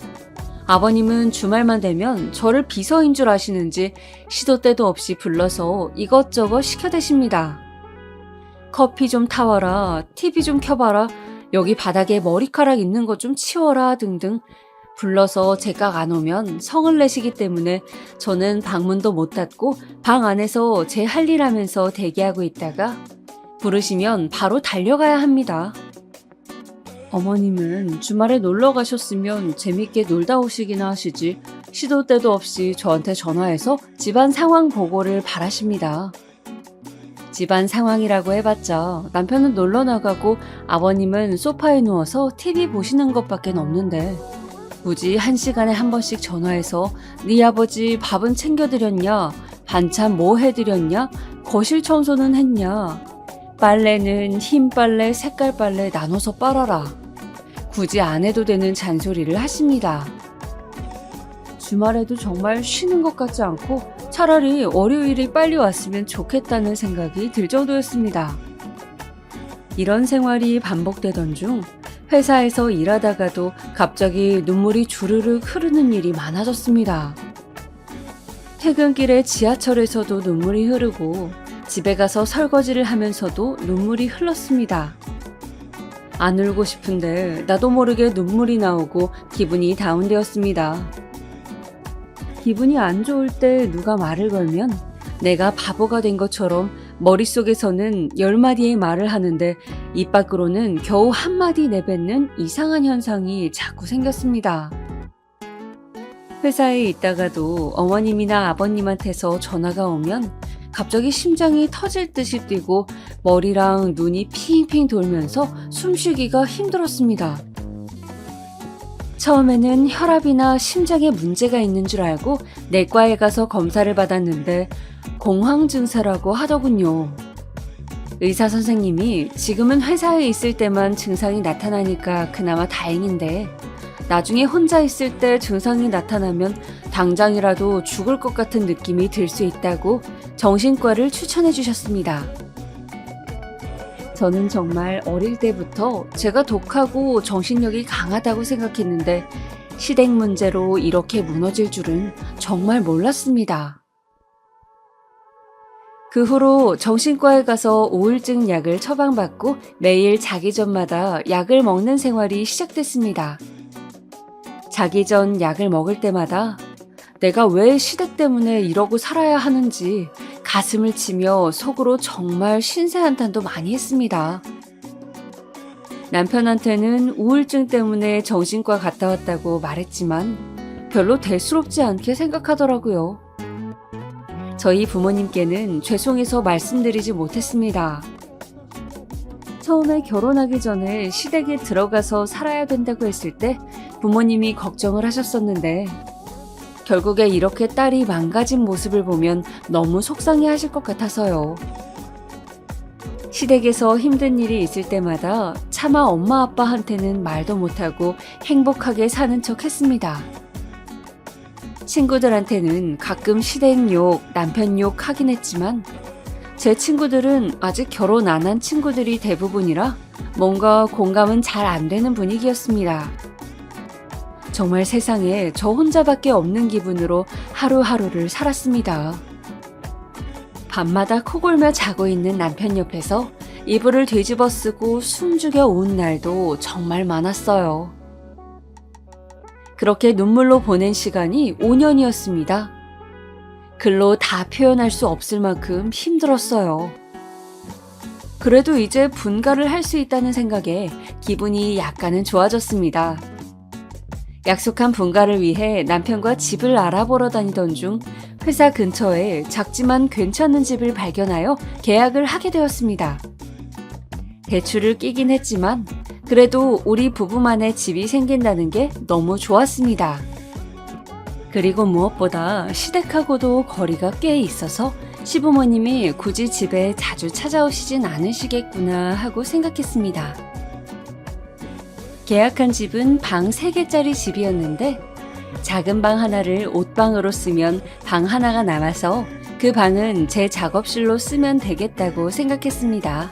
아버님은 주말만 되면 저를 비서인 줄 아시는지 시도 때도 없이 불러서 이것저것 시켜대십니다. 커피 좀 타와라, TV 좀 켜봐라, 여기 바닥에 머리카락 있는 거 좀 치워라 등등 불러서 제깍 안 오면 성을 내시기 때문에 저는 방문도 못 닫고 방 안에서 제 할 일 하면서 대기하고 있다가 부르시면 바로 달려가야 합니다. 어머님은 주말에 놀러 가셨으면 재밌게 놀다 오시기나 하시지 시도 때도 없이 저한테 전화해서 집안 상황 보고를 바라십니다. 집안 상황이라고 해봤자 남편은 놀러 나가고 아버님은 소파에 누워서 TV 보시는 것밖에 없는데 굳이 1시간에 한 번씩 전화해서 네 아버지 밥은 챙겨드렸냐? 반찬 뭐 해드렸냐? 거실 청소는 했냐? 빨래는 흰 빨래, 색깔 빨래 나눠서 빨아라. 굳이 안 해도 되는 잔소리를 하십니다. 주말에도 정말 쉬는 것 같지 않고 차라리 월요일이 빨리 왔으면 좋겠다는 생각이 들 정도였습니다. 이런 생활이 반복되던 중 회사에서 일하다가도 갑자기 눈물이 주르륵 흐르는 일이 많아졌습니다. 퇴근길에 지하철에서도 눈물이 흐르고 집에 가서 설거지를 하면서도 눈물이 흘렀습니다. 안 울고 싶은데 나도 모르게 눈물이 나오고 기분이 다운되었습니다. 기분이 안 좋을 때 누가 말을 걸면 내가 바보가 된 것처럼 머릿속에서는 10마디의 말을 하는데 입 밖으로는 겨우 한마디 내뱉는 이상한 현상이 자꾸 생겼습니다. 회사에 있다가도 어머님이나 아버님한테서 전화가 오면 갑자기 심장이 터질 듯이 뛰고 머리랑 눈이 핑핑 돌면서 숨쉬기가 힘들었습니다. 처음에는 혈압이나 심장에 문제가 있는 줄 알고 내과에 가서 검사를 받았는데 공황 증세라고 하더군요. 의사 선생님이 지금은 회사에 있을 때만 증상이 나타나니까 그나마 다행인데 나중에 혼자 있을 때 증상이 나타나면 당장이라도 죽을 것 같은 느낌이 들 수 있다고 정신과를 추천해 주셨습니다. 저는 정말 어릴 때부터 제가 독하고 정신력이 강하다고 생각했는데 시댁 문제로 이렇게 무너질 줄은 정말 몰랐습니다. 그 후로 정신과에 가서 우울증 약을 처방받고 매일 자기 전마다 약을 먹는 생활이 시작됐습니다. 자기 전 약을 먹을 때마다 내가 왜 시댁 때문에 이러고 살아야 하는지 가슴을 치며 속으로 정말 신세한탄도 많이 했습니다. 남편한테는 우울증 때문에 정신과 갔다 왔다고 말했지만 별로 대수롭지 않게 생각하더라고요. 저희 부모님께는 죄송해서 말씀드리지 못했습니다. 처음에 결혼하기 전에 시댁에 들어가서 살아야 된다고 했을 때 부모님이 걱정을 하셨었는데 결국에 이렇게 딸이 망가진 모습을 보면 너무 속상해 하실 것 같아서요. 시댁에서 힘든 일이 있을 때마다 차마 엄마 아빠한테는 말도 못하고 행복하게 사는 척 했습니다. 친구들한테는 가끔 시댁 욕, 남편 욕 하긴 했지만 제 친구들은 아직 결혼 안 한 친구들이 대부분이라 뭔가 공감은 잘 안 되는 분위기였습니다. 정말 세상에 저 혼자밖에 없는 기분으로 하루하루를 살았습니다. 밤마다 코골며 자고 있는 남편 옆에서 이불을 뒤집어 쓰고 숨죽여 온 날도 정말 많았어요. 그렇게 눈물로 보낸 시간이 5년이었습니다. 글로 다 표현할 수 없을 만큼 힘들었어요. 그래도 이제 분가를 할 수 있다는 생각에 기분이 약간은 좋아졌습니다. 약속한 분가를 위해 남편과 집을 알아보러 다니던 중 회사 근처에 작지만 괜찮은 집을 발견하여 계약을 하게 되었습니다. 대출을 끼긴 했지만 그래도 우리 부부만의 집이 생긴다는 게 너무 좋았습니다. 그리고 무엇보다 시댁하고도 거리가 꽤 있어서 시부모님이 굳이 집에 자주 찾아오시진 않으시겠구나 하고 생각했습니다. 계약한 집은 방 3개짜리 집이었는데 작은 방 하나를 옷방으로 쓰면 방 하나가 남아서 그 방은 제 작업실로 쓰면 되겠다고 생각했습니다.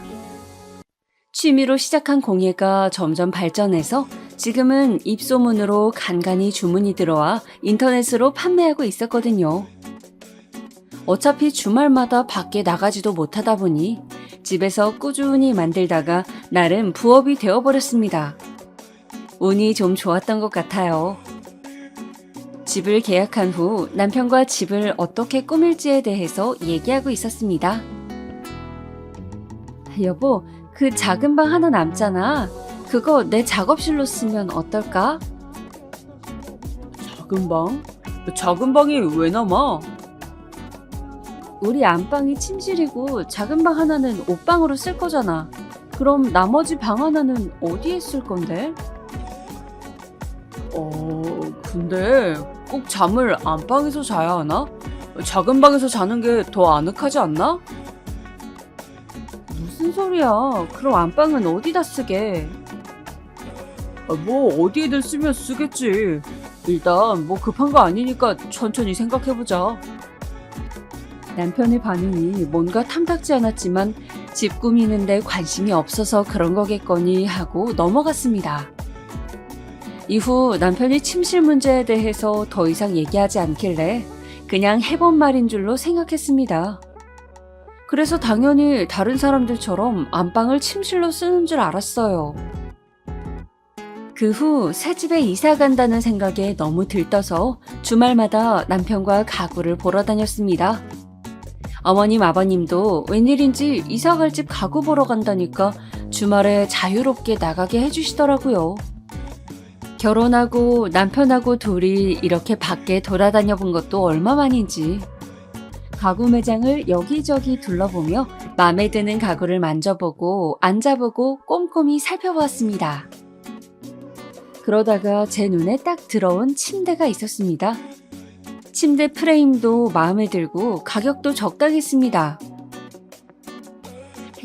취미로 시작한 공예가 점점 발전해서 지금은 입소문으로 간간히 주문이 들어와 인터넷으로 판매하고 있었거든요. 어차피 주말마다 밖에 나가지도 못하다 보니 집에서 꾸준히 만들다가 나름 부업이 되어버렸습니다. 운이 좀 좋았던 것 같아요. 집을 계약한 후 남편과 집을 어떻게 꾸밀지에 대해서 얘기하고 있었습니다. 여보, 그 작은 방 하나 남잖아. 그거 내 작업실로 쓰면 어떨까? 작은 방? 작은 방이 왜 남아? 우리 안방이 침실이고 작은 방 하나는 옷방으로 쓸 거잖아. 그럼 나머지 방 하나는 어디에 쓸 건데? 근데 꼭 잠을 안방에서 자야 하나? 작은 방에서 자는 게 더 아늑하지 않나? 무슨 소리야. 그럼 안방은 어디다 쓰게? 뭐 어디에든 쓰면 쓰겠지. 일단 뭐 급한 거 아니니까 천천히 생각해보자. 남편의 반응이 뭔가 탐탁지 않았지만 집 꾸미는데 관심이 없어서 그런 거겠거니 하고 넘어갔습니다. 이후 남편이 침실 문제에 대해서 더 이상 얘기하지 않길래 그냥 해본 말인 줄로 생각했습니다. 그래서 당연히 다른 사람들처럼 안방을 침실로 쓰는 줄 알았어요. 그 후 새 집에 이사 간다는 생각에 너무 들떠서 주말마다 남편과 가구를 보러 다녔습니다. 어머님, 아버님도 웬일인지 이사 갈 집 가구 보러 간다니까 주말에 자유롭게 나가게 해주시더라고요. 결혼하고 남편하고 둘이 이렇게 밖에 돌아다녀 본 것도 얼마만인지. 가구 매장을 여기저기 둘러보며 마음에 드는 가구를 만져보고 앉아보고 꼼꼼히 살펴보았습니다. 그러다가 제 눈에 딱 들어온 침대가 있었습니다. 침대 프레임도 마음에 들고 가격도 적당했습니다.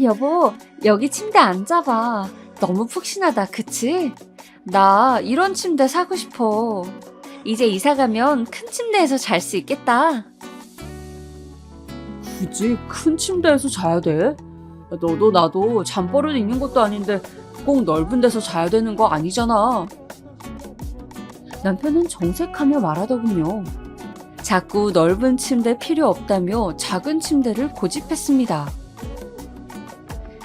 여보, 여기 침대 앉아봐. 너무 푹신하다, 그치? 나 이런 침대 사고 싶어. 이제 이사 가면 큰 침대에서 잘 수 있겠다. 굳이 큰 침대에서 자야 돼? 너도 나도 잠버릇 있는 것도 아닌데 꼭 넓은 데서 자야 되는 거 아니잖아. 남편은 정색하며 말하더군요. 자꾸 넓은 침대 필요 없다며 작은 침대를 고집했습니다.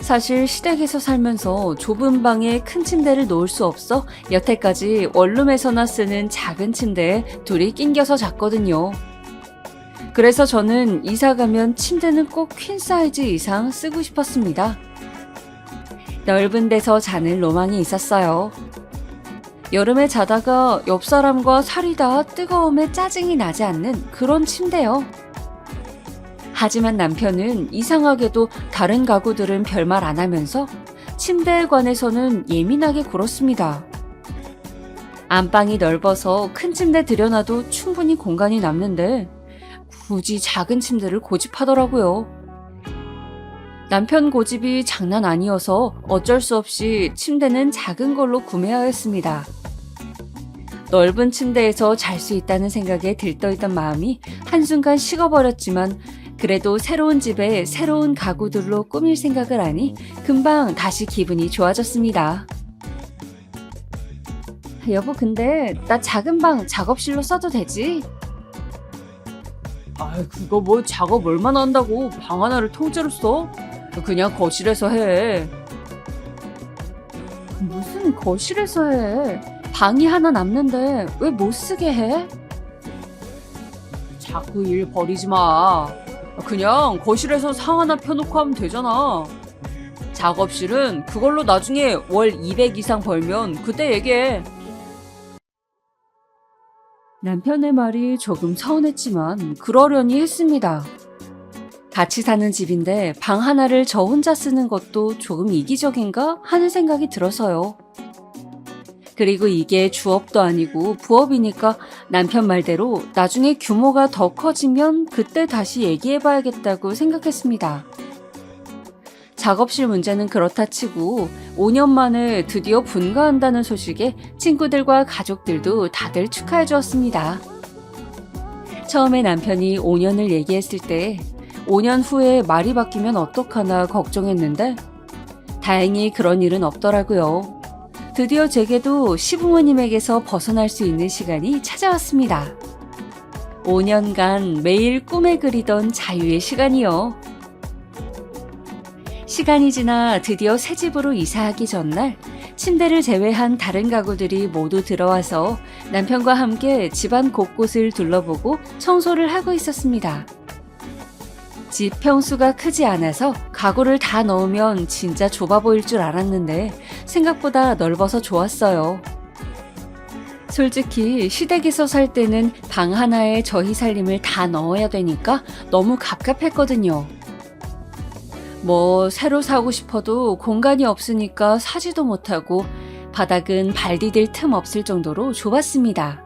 사실 시댁에서 살면서 좁은 방에 큰 침대를 놓을 수 없어 여태까지 원룸에서나 쓰는 작은 침대에 둘이 낑겨서 잤거든요. 그래서 저는 이사 가면 침대는 꼭 퀸 사이즈 이상 쓰고 싶었습니다. 넓은 데서 자는 로망이 있었어요. 여름에 자다가 옆 사람과 살이다 뜨거움에 짜증이 나지 않는 그런 침대요. 하지만 남편은 이상하게도 다른 가구들은 별말 안 하면서 침대에 관해서는 예민하게 굴었습니다. 안방이 넓어서 큰 침대 들여놔도 충분히 공간이 남는데 굳이 작은 침대를 고집하더라고요. 남편 고집이 장난 아니어서 어쩔 수 없이 침대는 작은 걸로 구매하였습니다. 넓은 침대에서 잘 수 있다는 생각에 들떠있던 마음이 한순간 식어버렸지만 그래도 새로운 집에 새로운 가구들로 꾸밀 생각을 하니 금방 다시 기분이 좋아졌습니다. 여보, 근데 나 작은 방 작업실로 써도 되지? 그거 뭐 작업 얼마나 한다고 방 하나를 통째로 써? 그냥 거실에서 해. 무슨 거실에서 해? 방이 하나 남는데 왜 못 쓰게 해? 자꾸 일 버리지 마. 그냥 거실에서 상 하나 펴놓고 하면 되잖아. 작업실은 그걸로 나중에 월 200 이상 벌면 그때 얘기해. 남편의 말이 조금 서운했지만 그러려니 했습니다. 같이 사는 집인데 방 하나를 저 혼자 쓰는 것도 조금 이기적인가 하는 생각이 들어서요. 그리고 이게 주업도 아니고 부업이니까 남편 말대로 나중에 규모가 더 커지면 그때 다시 얘기해봐야겠다고 생각했습니다. 작업실 문제는 그렇다 치고 5년 만에 드디어 분가한다는 소식에 친구들과 가족들도 다들 축하해 주었습니다. 처음에 남편이 5년을 얘기했을 때 5년 후에 말이 바뀌면 어떡하나 걱정했는데 다행히 그런 일은 없더라고요. 드디어 제게도 시부모님에게서 벗어날 수 있는 시간이 찾아왔습니다. 5년간 매일 꿈에 그리던 자유의 시간이요. 시간이 지나 드디어 새 집으로 이사하기 전날 침대를 제외한 다른 가구들이 모두 들어와서 남편과 함께 집안 곳곳을 둘러보고 청소를 하고 있었습니다. 집 평수가 크지 않아서 가구를 다 넣으면 진짜 좁아 보일 줄 알았는데 생각보다 넓어서 좋았어요. 솔직히 시댁에서 살 때는 방 하나에 저희 살림을 다 넣어야 되니까 너무 갑갑했거든요. 뭐 새로 사고 싶어도 공간이 없으니까 사지도 못하고 바닥은 발 디딜 틈 없을 정도로 좁았습니다.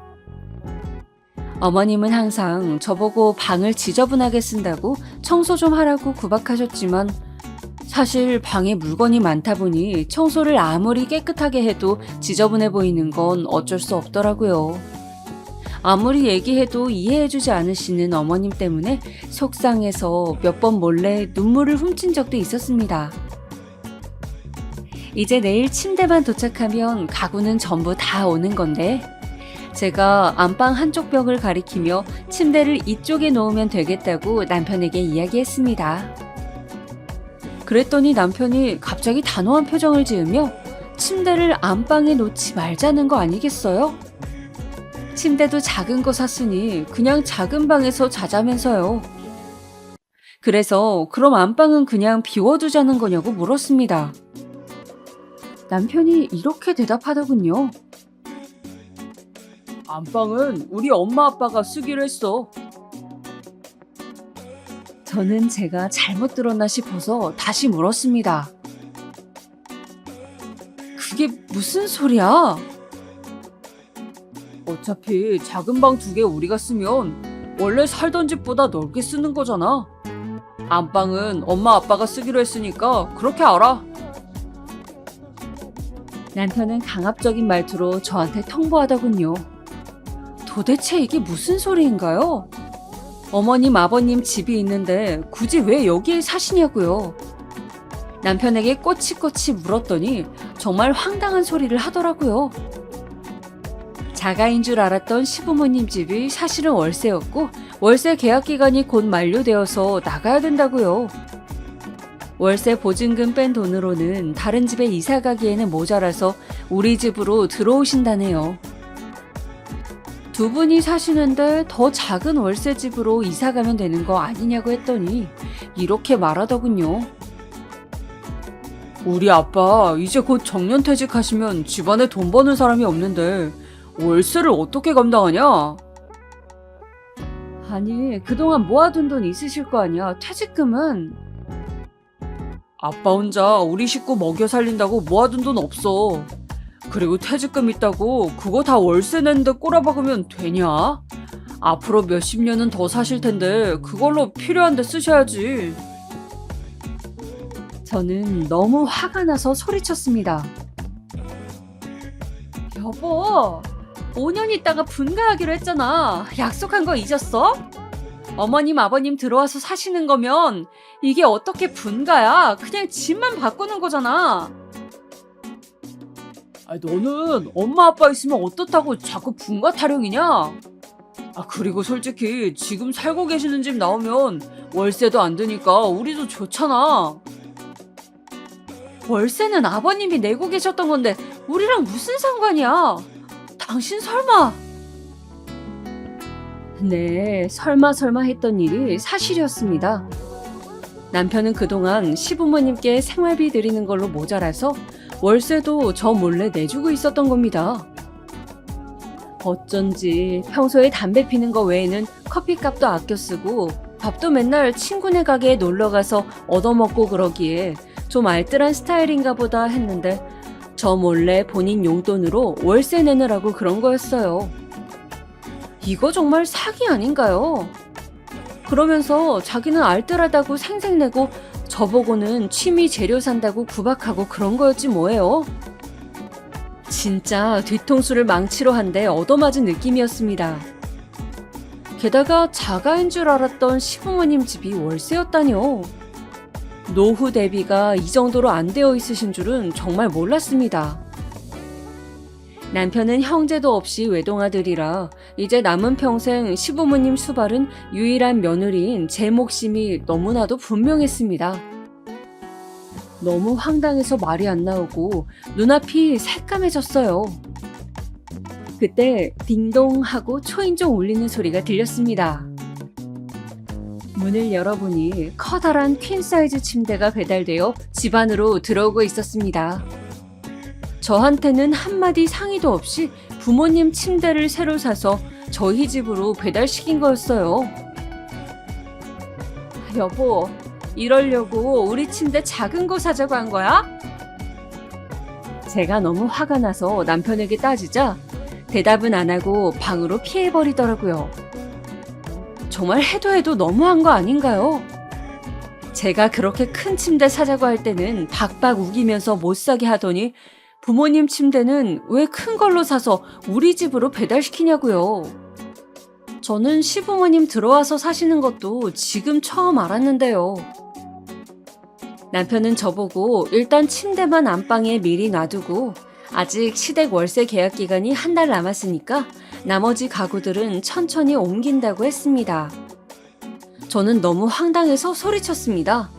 어머님은 항상 저보고 방을 지저분하게 쓴다고 청소 좀 하라고 구박하셨지만 사실 방에 물건이 많다 보니 청소를 아무리 깨끗하게 해도 지저분해 보이는 건 어쩔 수 없더라고요. 아무리 얘기해도 이해해주지 않으시는 어머님 때문에 속상해서 몇 번 몰래 눈물을 훔친 적도 있었습니다. 이제 내일 침대만 도착하면 가구는 전부 다 오는 건데 제가 안방 한쪽 벽을 가리키며 침대를 이쪽에 놓으면 되겠다고 남편에게 이야기했습니다. 그랬더니 남편이 갑자기 단호한 표정을 지으며 침대를 안방에 놓지 말자는 거 아니겠어요? 침대도 작은 거 샀으니 그냥 작은 방에서 자자면서요. 그래서 그럼 안방은 그냥 비워두자는 거냐고 물었습니다. 남편이 이렇게 대답하더군요. 안방은 우리 엄마 아빠가 쓰기로 했어. 저는 제가 잘못 들었나 싶어서 다시 물었습니다. 그게 무슨 소리야? 어차피 작은 방 2개 우리가 쓰면 원래 살던 집보다 넓게 쓰는 거잖아. 안방은 엄마 아빠가 쓰기로 했으니까 그렇게 알아. 남편은 강압적인 말투로 저한테 통보하더군요. 도대체 이게 무슨 소리인가요? 어머님, 아버님 집이 있는데 굳이 왜 여기에 사시냐고요. 남편에게 꼬치꼬치 물었더니 정말 황당한 소리를 하더라고요. 자가인 줄 알았던 시부모님 집이 사실은 월세였고 월세 계약 기간이 곧 만료되어서 나가야 된다고요. 월세 보증금 뺀 돈으로는 다른 집에 이사 가기에는 모자라서 우리 집으로 들어오신다네요. 두 분이 사시는데 더 작은 월세 집으로 이사 가면 되는 거 아니냐고 했더니 이렇게 말하더군요. 우리 아빠 이제 곧 정년퇴직하시면 집안에 돈 버는 사람이 없는데 월세를 어떻게 감당하냐? 아니, 그동안 모아둔 돈 있으실 거 아니야. 퇴직금은. 아빠 혼자 우리 식구 먹여 살린다고 모아둔 돈 없어. 그리고 퇴직금 있다고 그거 다 월세 내는데 꼬라박으면 되냐? 앞으로 몇십 년은 더 사실 텐데 그걸로 필요한데 쓰셔야지. 저는 너무 화가 나서 소리쳤습니다. 여보, 5년 있다가 분가하기로 했잖아. 약속한 거 잊었어? 어머님, 아버님 들어와서 사시는 거면 이게 어떻게 분가야? 그냥 집만 바꾸는 거잖아. 너는 엄마 아빠 있으면 어떻다고 자꾸 분가 타령이냐? 그리고 솔직히 지금 살고 계시는 집 나오면 월세도 안 드니까 우리도 좋잖아. 월세는 아버님이 내고 계셨던 건데 우리랑 무슨 상관이야? 당신 설마? 네, 설마 했던 일이 사실이었습니다. 남편은 그동안 시부모님께 생활비 드리는 걸로 모자라서 월세도 저 몰래 내주고 있었던 겁니다. 어쩐지 평소에 담배 피는 거 외에는 커피값도 아껴 쓰고 밥도 맨날 친구네 가게에 놀러가서 얻어먹고 그러기에 좀 알뜰한 스타일인가 보다 했는데 저 몰래 본인 용돈으로 월세 내느라고 그런 거였어요. 이거 정말 사기 아닌가요? 그러면서 자기는 알뜰하다고 생색내고 저보고는 취미 재료 산다고 구박하고 그런 거였지 뭐예요. 진짜 뒤통수를 망치로 한 대 얻어맞은 느낌이었습니다. 게다가 자가인 줄 알았던 시부모님 집이 월세였다뇨. 노후 대비가 이 정도로 안 되어 있으신 줄은 정말 몰랐습니다. 남편은 형제도 없이 외동아들이라 이제 남은 평생 시부모님 수발은 유일한 며느리인 제 몫임이 너무나도 분명했습니다. 너무 황당해서 말이 안 나오고 눈앞이 새까매졌어요. 그때 딩동 하고 초인종 울리는 소리가 들렸습니다. 문을 열어보니 커다란 퀸 사이즈 침대가 배달되어 집 안으로 들어오고 있었습니다. 저한테는 한마디 상의도 없이 부모님 침대를 새로 사서 저희 집으로 배달시킨 거였어요. 여보, 이러려고 우리 침대 작은 거 사자고 한 거야? 제가 너무 화가 나서 남편에게 따지자 대답은 안 하고 방으로 피해버리더라고요. 정말 해도 너무한 거 아닌가요? 제가 그렇게 큰 침대 사자고 할 때는 박박 우기면서 못 사게 하더니 부모님 침대는 왜 큰 걸로 사서 우리 집으로 배달시키냐고요. 저는 시부모님 들어와서 사시는 것도 지금 처음 알았는데요. 남편은 저보고 일단 침대만 안방에 미리 놔두고 아직 시댁 월세 계약 기간이 한 달 남았으니까 나머지 가구들은 천천히 옮긴다고 했습니다. 저는 너무 황당해서 소리쳤습니다.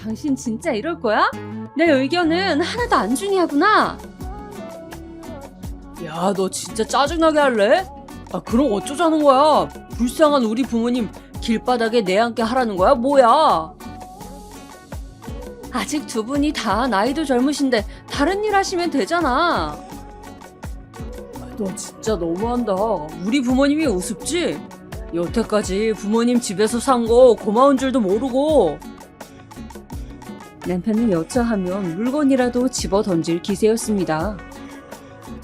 당신 진짜 이럴 거야? 내 의견은 하나도 안 중요하구나. 야, 너 진짜 짜증나게 할래? 아, 그럼 어쩌자는 거야? 불쌍한 우리 부모님 길바닥에 내앉게 하라는 거야? 뭐야? 아직 두 분이 다 나이도 젊으신데 다른 일 하시면 되잖아. 너 진짜 너무한다. 우리 부모님이 우습지? 여태까지 부모님 집에서 산 거 고마운 줄도 모르고. 남편은 여차하면 물건이라도 집어 던질 기세였습니다.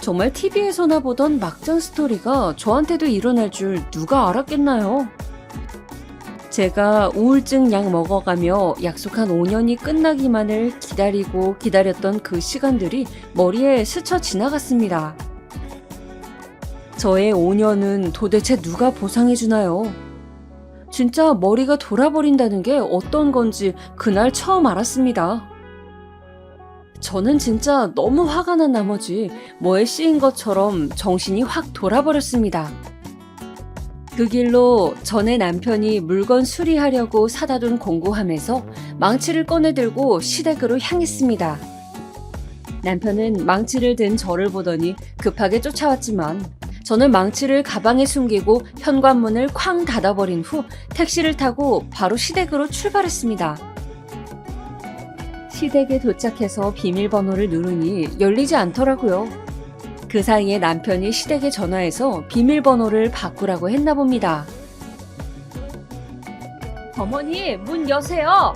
정말 TV에서나 보던 막장 스토리가 저한테도 일어날 줄 누가 알았겠나요? 제가 우울증 약 먹어가며 약속한 5년이 끝나기만을 기다리고 기다렸던 그 시간들이 머리에 스쳐 지나갔습니다. 저의 5년은 도대체 누가 보상해주나요? 진짜 머리가 돌아버린다는 게 어떤 건지 그날 처음 알았습니다. 저는 진짜 너무 화가 난 나머지 뭐에 씌인 것처럼 정신이 확 돌아버렸습니다. 그 길로 전에 남편이 물건 수리하려고 사다 둔 공구함에서 망치를 꺼내들고 시댁으로 향했습니다. 남편은 망치를 든 저를 보더니 급하게 쫓아왔지만 저는 망치를 가방에 숨기고 현관문을 쾅 닫아버린 후 택시를 타고 바로 시댁으로 출발했습니다. 시댁에 도착해서 비밀번호를 누르니 열리지 않더라고요. 그 사이에 남편이 시댁에 전화해서 비밀번호를 바꾸라고 했나 봅니다. 어머니, 문 여세요!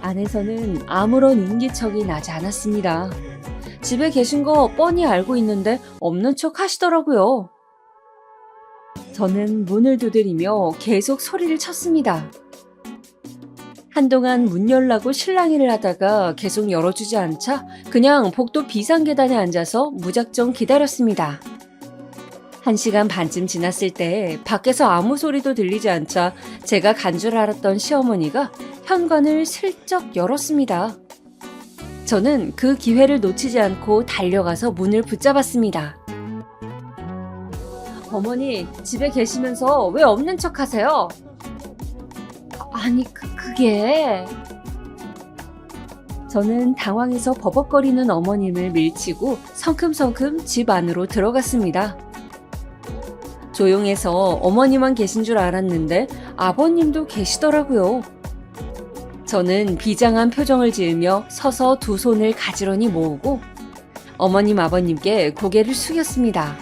안에서는 아무런 인기척이 나지 않았습니다. 집에 계신 거 뻔히 알고 있는데 없는 척 하시더라고요. 저는 문을 두드리며 계속 소리를 쳤습니다. 한동안 문 열라고 실랑이를 하다가 계속 열어주지 않자 그냥 복도 비상계단에 앉아서 무작정 기다렸습니다. 1시간 반쯤 지났을 때 밖에서 아무 소리도 들리지 않자 제가 간 줄 알았던 시어머니가 현관을 슬쩍 열었습니다. 저는 그 기회를 놓치지 않고 달려가서 문을 붙잡았습니다. 어머니, 집에 계시면서 왜 없는 척 하세요? 아니, 그게... 저는 당황해서 버벅거리는 어머님을 밀치고 성큼성큼 집 안으로 들어갔습니다. 조용해서 어머니만 계신 줄 알았는데 아버님도 계시더라고요. 저는 비장한 표정을 지으며 서서 두 손을 가지런히 모으고 어머님 아버님께 고개를 숙였습니다.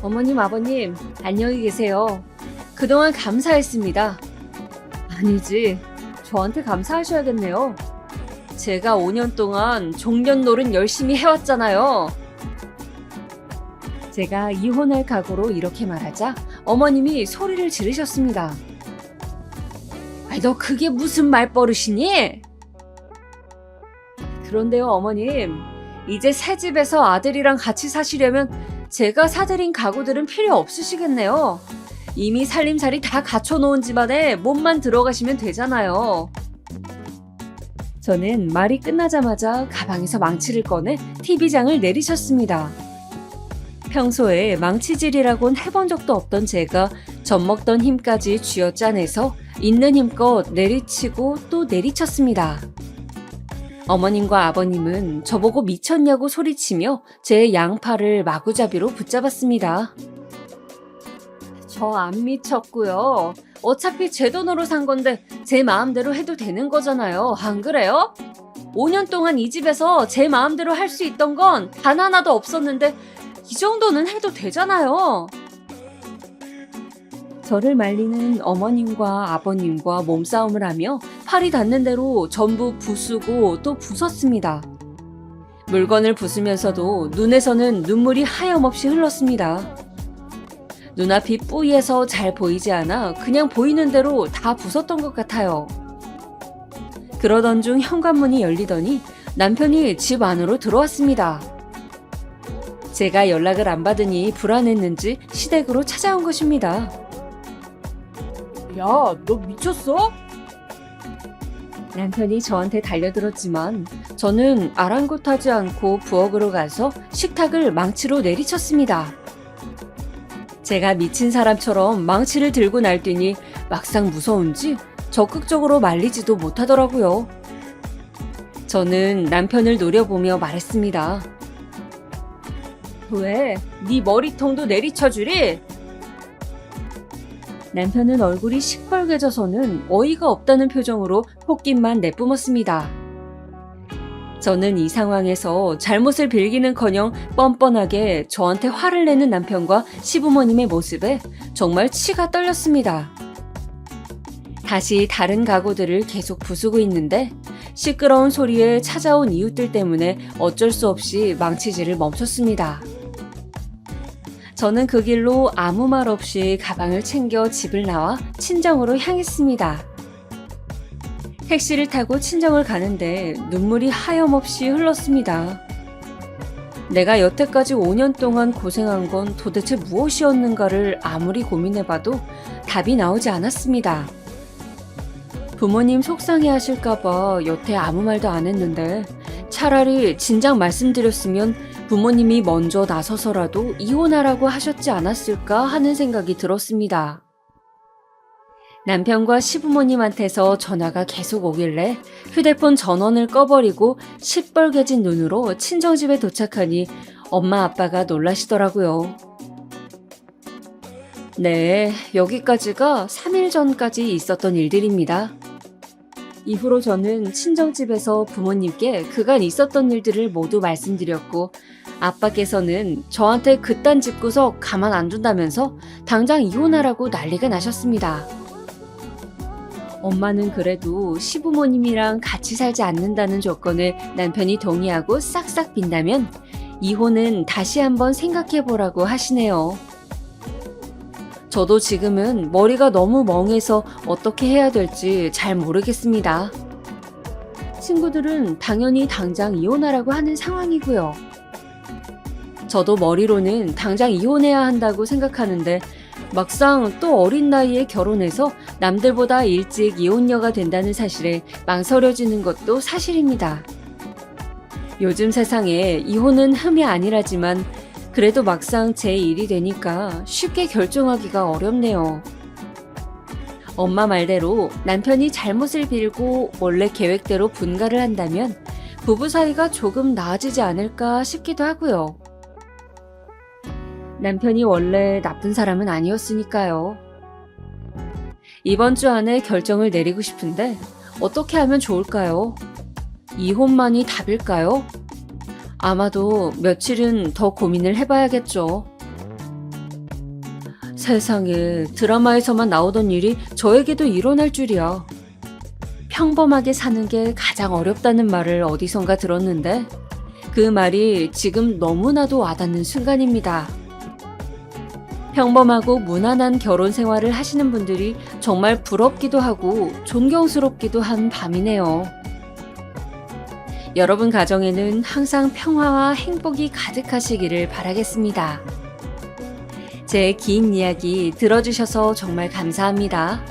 어머님 아버님, 안녕히 계세요. 그동안 감사했습니다. 아니지, 저한테 감사하셔야겠네요. 제가 5년 동안 종년노릇 열심히 해왔잖아요. 제가 이혼할 각오로 이렇게 말하자 어머님이 소리를 지르셨습니다. 아이, 너 그게 무슨 말버릇이니? 그런데요, 어머님. 이제 새 집에서 아들이랑 같이 사시려면 제가 사드린 가구들은 필요 없으시겠네요. 이미 살림살이 다 갖춰놓은 집안에 몸만 들어가시면 되잖아요. 저는 말이 끝나자마자 가방에서 망치를 꺼내 TV장을 내리쳤습니다. 평소에 망치질이라곤 해본 적도 없던 제가 젖먹던 힘까지 쥐어짜내서 있는 힘껏 내리치고 또 내리쳤습니다. 어머님과 아버님은 저보고 미쳤냐고 소리치며 제 양팔을 마구잡이로 붙잡았습니다. 저 안 미쳤고요. 어차피 제 돈으로 산 건데 제 마음대로 해도 되는 거잖아요. 안 그래요? 5년 동안 이 집에서 제 마음대로 할 수 있던 건 단 하나도 없었는데 이 정도는 해도 되잖아요. 저를 말리는 어머님과 아버님과 몸싸움을 하며 팔이 닿는 대로 전부 부수고 또 부쉈습니다. 물건을 부수면서도 눈에서는 눈물이 하염없이 흘렀습니다. 눈앞이 뿌이해서 잘 보이지 않아 그냥 보이는 대로 다 부쉈던 것 같아요. 그러던 중 현관문이 열리더니 남편이 집 안으로 들어왔습니다. 제가 연락을 안 받으니 불안했는지 시댁으로 찾아온 것입니다. 야, 너 미쳤어? 남편이 저한테 달려들었지만 저는 아랑곳하지 않고 부엌으로 가서 식탁을 망치로 내리쳤습니다. 제가 미친 사람처럼 망치를 들고 날뛰니 막상 무서운지 적극적으로 말리지도 못하더라고요. 저는 남편을 노려보며 말했습니다. 왜? 네 머리통도 내리쳐주리? 남편은 얼굴이 시뻘개져서는 어이가 없다는 표정으로 콧김만 내뿜었습니다. 저는 이 상황에서 잘못을 빌기는커녕 뻔뻔하게 저한테 화를 내는 남편과 시부모님의 모습에 정말 치가 떨렸습니다. 다시 다른 가구들을 계속 부수고 있는데 시끄러운 소리에 찾아온 이웃들 때문에 어쩔 수 없이 망치질을 멈췄습니다. 저는 그 길로 아무 말 없이 가방을 챙겨 집을 나와 친정으로 향했습니다. 택시를 타고 친정을 가는데 눈물이 하염없이 흘렀습니다. 내가 여태까지 5년 동안 고생한 건 도대체 무엇이었는가를 아무리 고민해봐도 답이 나오지 않았습니다. 부모님 속상해 하실까봐 여태 아무 말도 안 했는데 차라리 진작 말씀드렸으면 부모님이 먼저 나서서라도 이혼하라고 하셨지 않았을까 하는 생각이 들었습니다. 남편과 시부모님한테서 전화가 계속 오길래 휴대폰 전원을 꺼버리고 시뻘개진 눈으로 친정집에 도착하니 엄마 아빠가 놀라시더라고요. 네, 여기까지가 3일 전까지 있었던 일들입니다. 이후로 저는 친정집에서 부모님께 그간 있었던 일들을 모두 말씀드렸고 아빠께서는 저한테 그딴 집구석 가만 안 둔다면서 당장 이혼하라고 난리가 나셨습니다. 엄마는 그래도 시부모님이랑 같이 살지 않는다는 조건을 남편이 동의하고 싹싹 빈다면 이혼은 다시 한번 생각해보라고 하시네요. 저도 지금은 머리가 너무 멍해서 어떻게 해야 될지 잘 모르겠습니다. 친구들은 당연히 당장 이혼하라고 하는 상황이고요. 저도 머리로는 당장 이혼해야 한다고 생각하는데 막상 또 어린 나이에 결혼해서 남들보다 일찍 이혼녀가 된다는 사실에 망설여지는 것도 사실입니다. 요즘 세상에 이혼은 흠이 아니라지만 그래도 막상 제 일이 되니까 쉽게 결정하기가 어렵네요. 엄마 말대로 남편이 잘못을 빌고 원래 계획대로 분가를 한다면 부부 사이가 조금 나아지지 않을까 싶기도 하고요. 남편이 원래 나쁜 사람은 아니었으니까요. 이번 주 안에 결정을 내리고 싶은데 어떻게 하면 좋을까요? 이혼만이 답일까요? 아마도 며칠은 더 고민을 해봐야겠죠. 세상에 드라마에서만 나오던 일이 저에게도 일어날 줄이야. 평범하게 사는 게 가장 어렵다는 말을 어디선가 들었는데 그 말이 지금 너무나도 와닿는 순간입니다. 평범하고 무난한 결혼 생활을 하시는 분들이 정말 부럽기도 하고 존경스럽기도 한 밤이네요. 여러분 가정에는 항상 평화와 행복이 가득하시기를 바라겠습니다. 제 긴 이야기 들어주셔서 정말 감사합니다.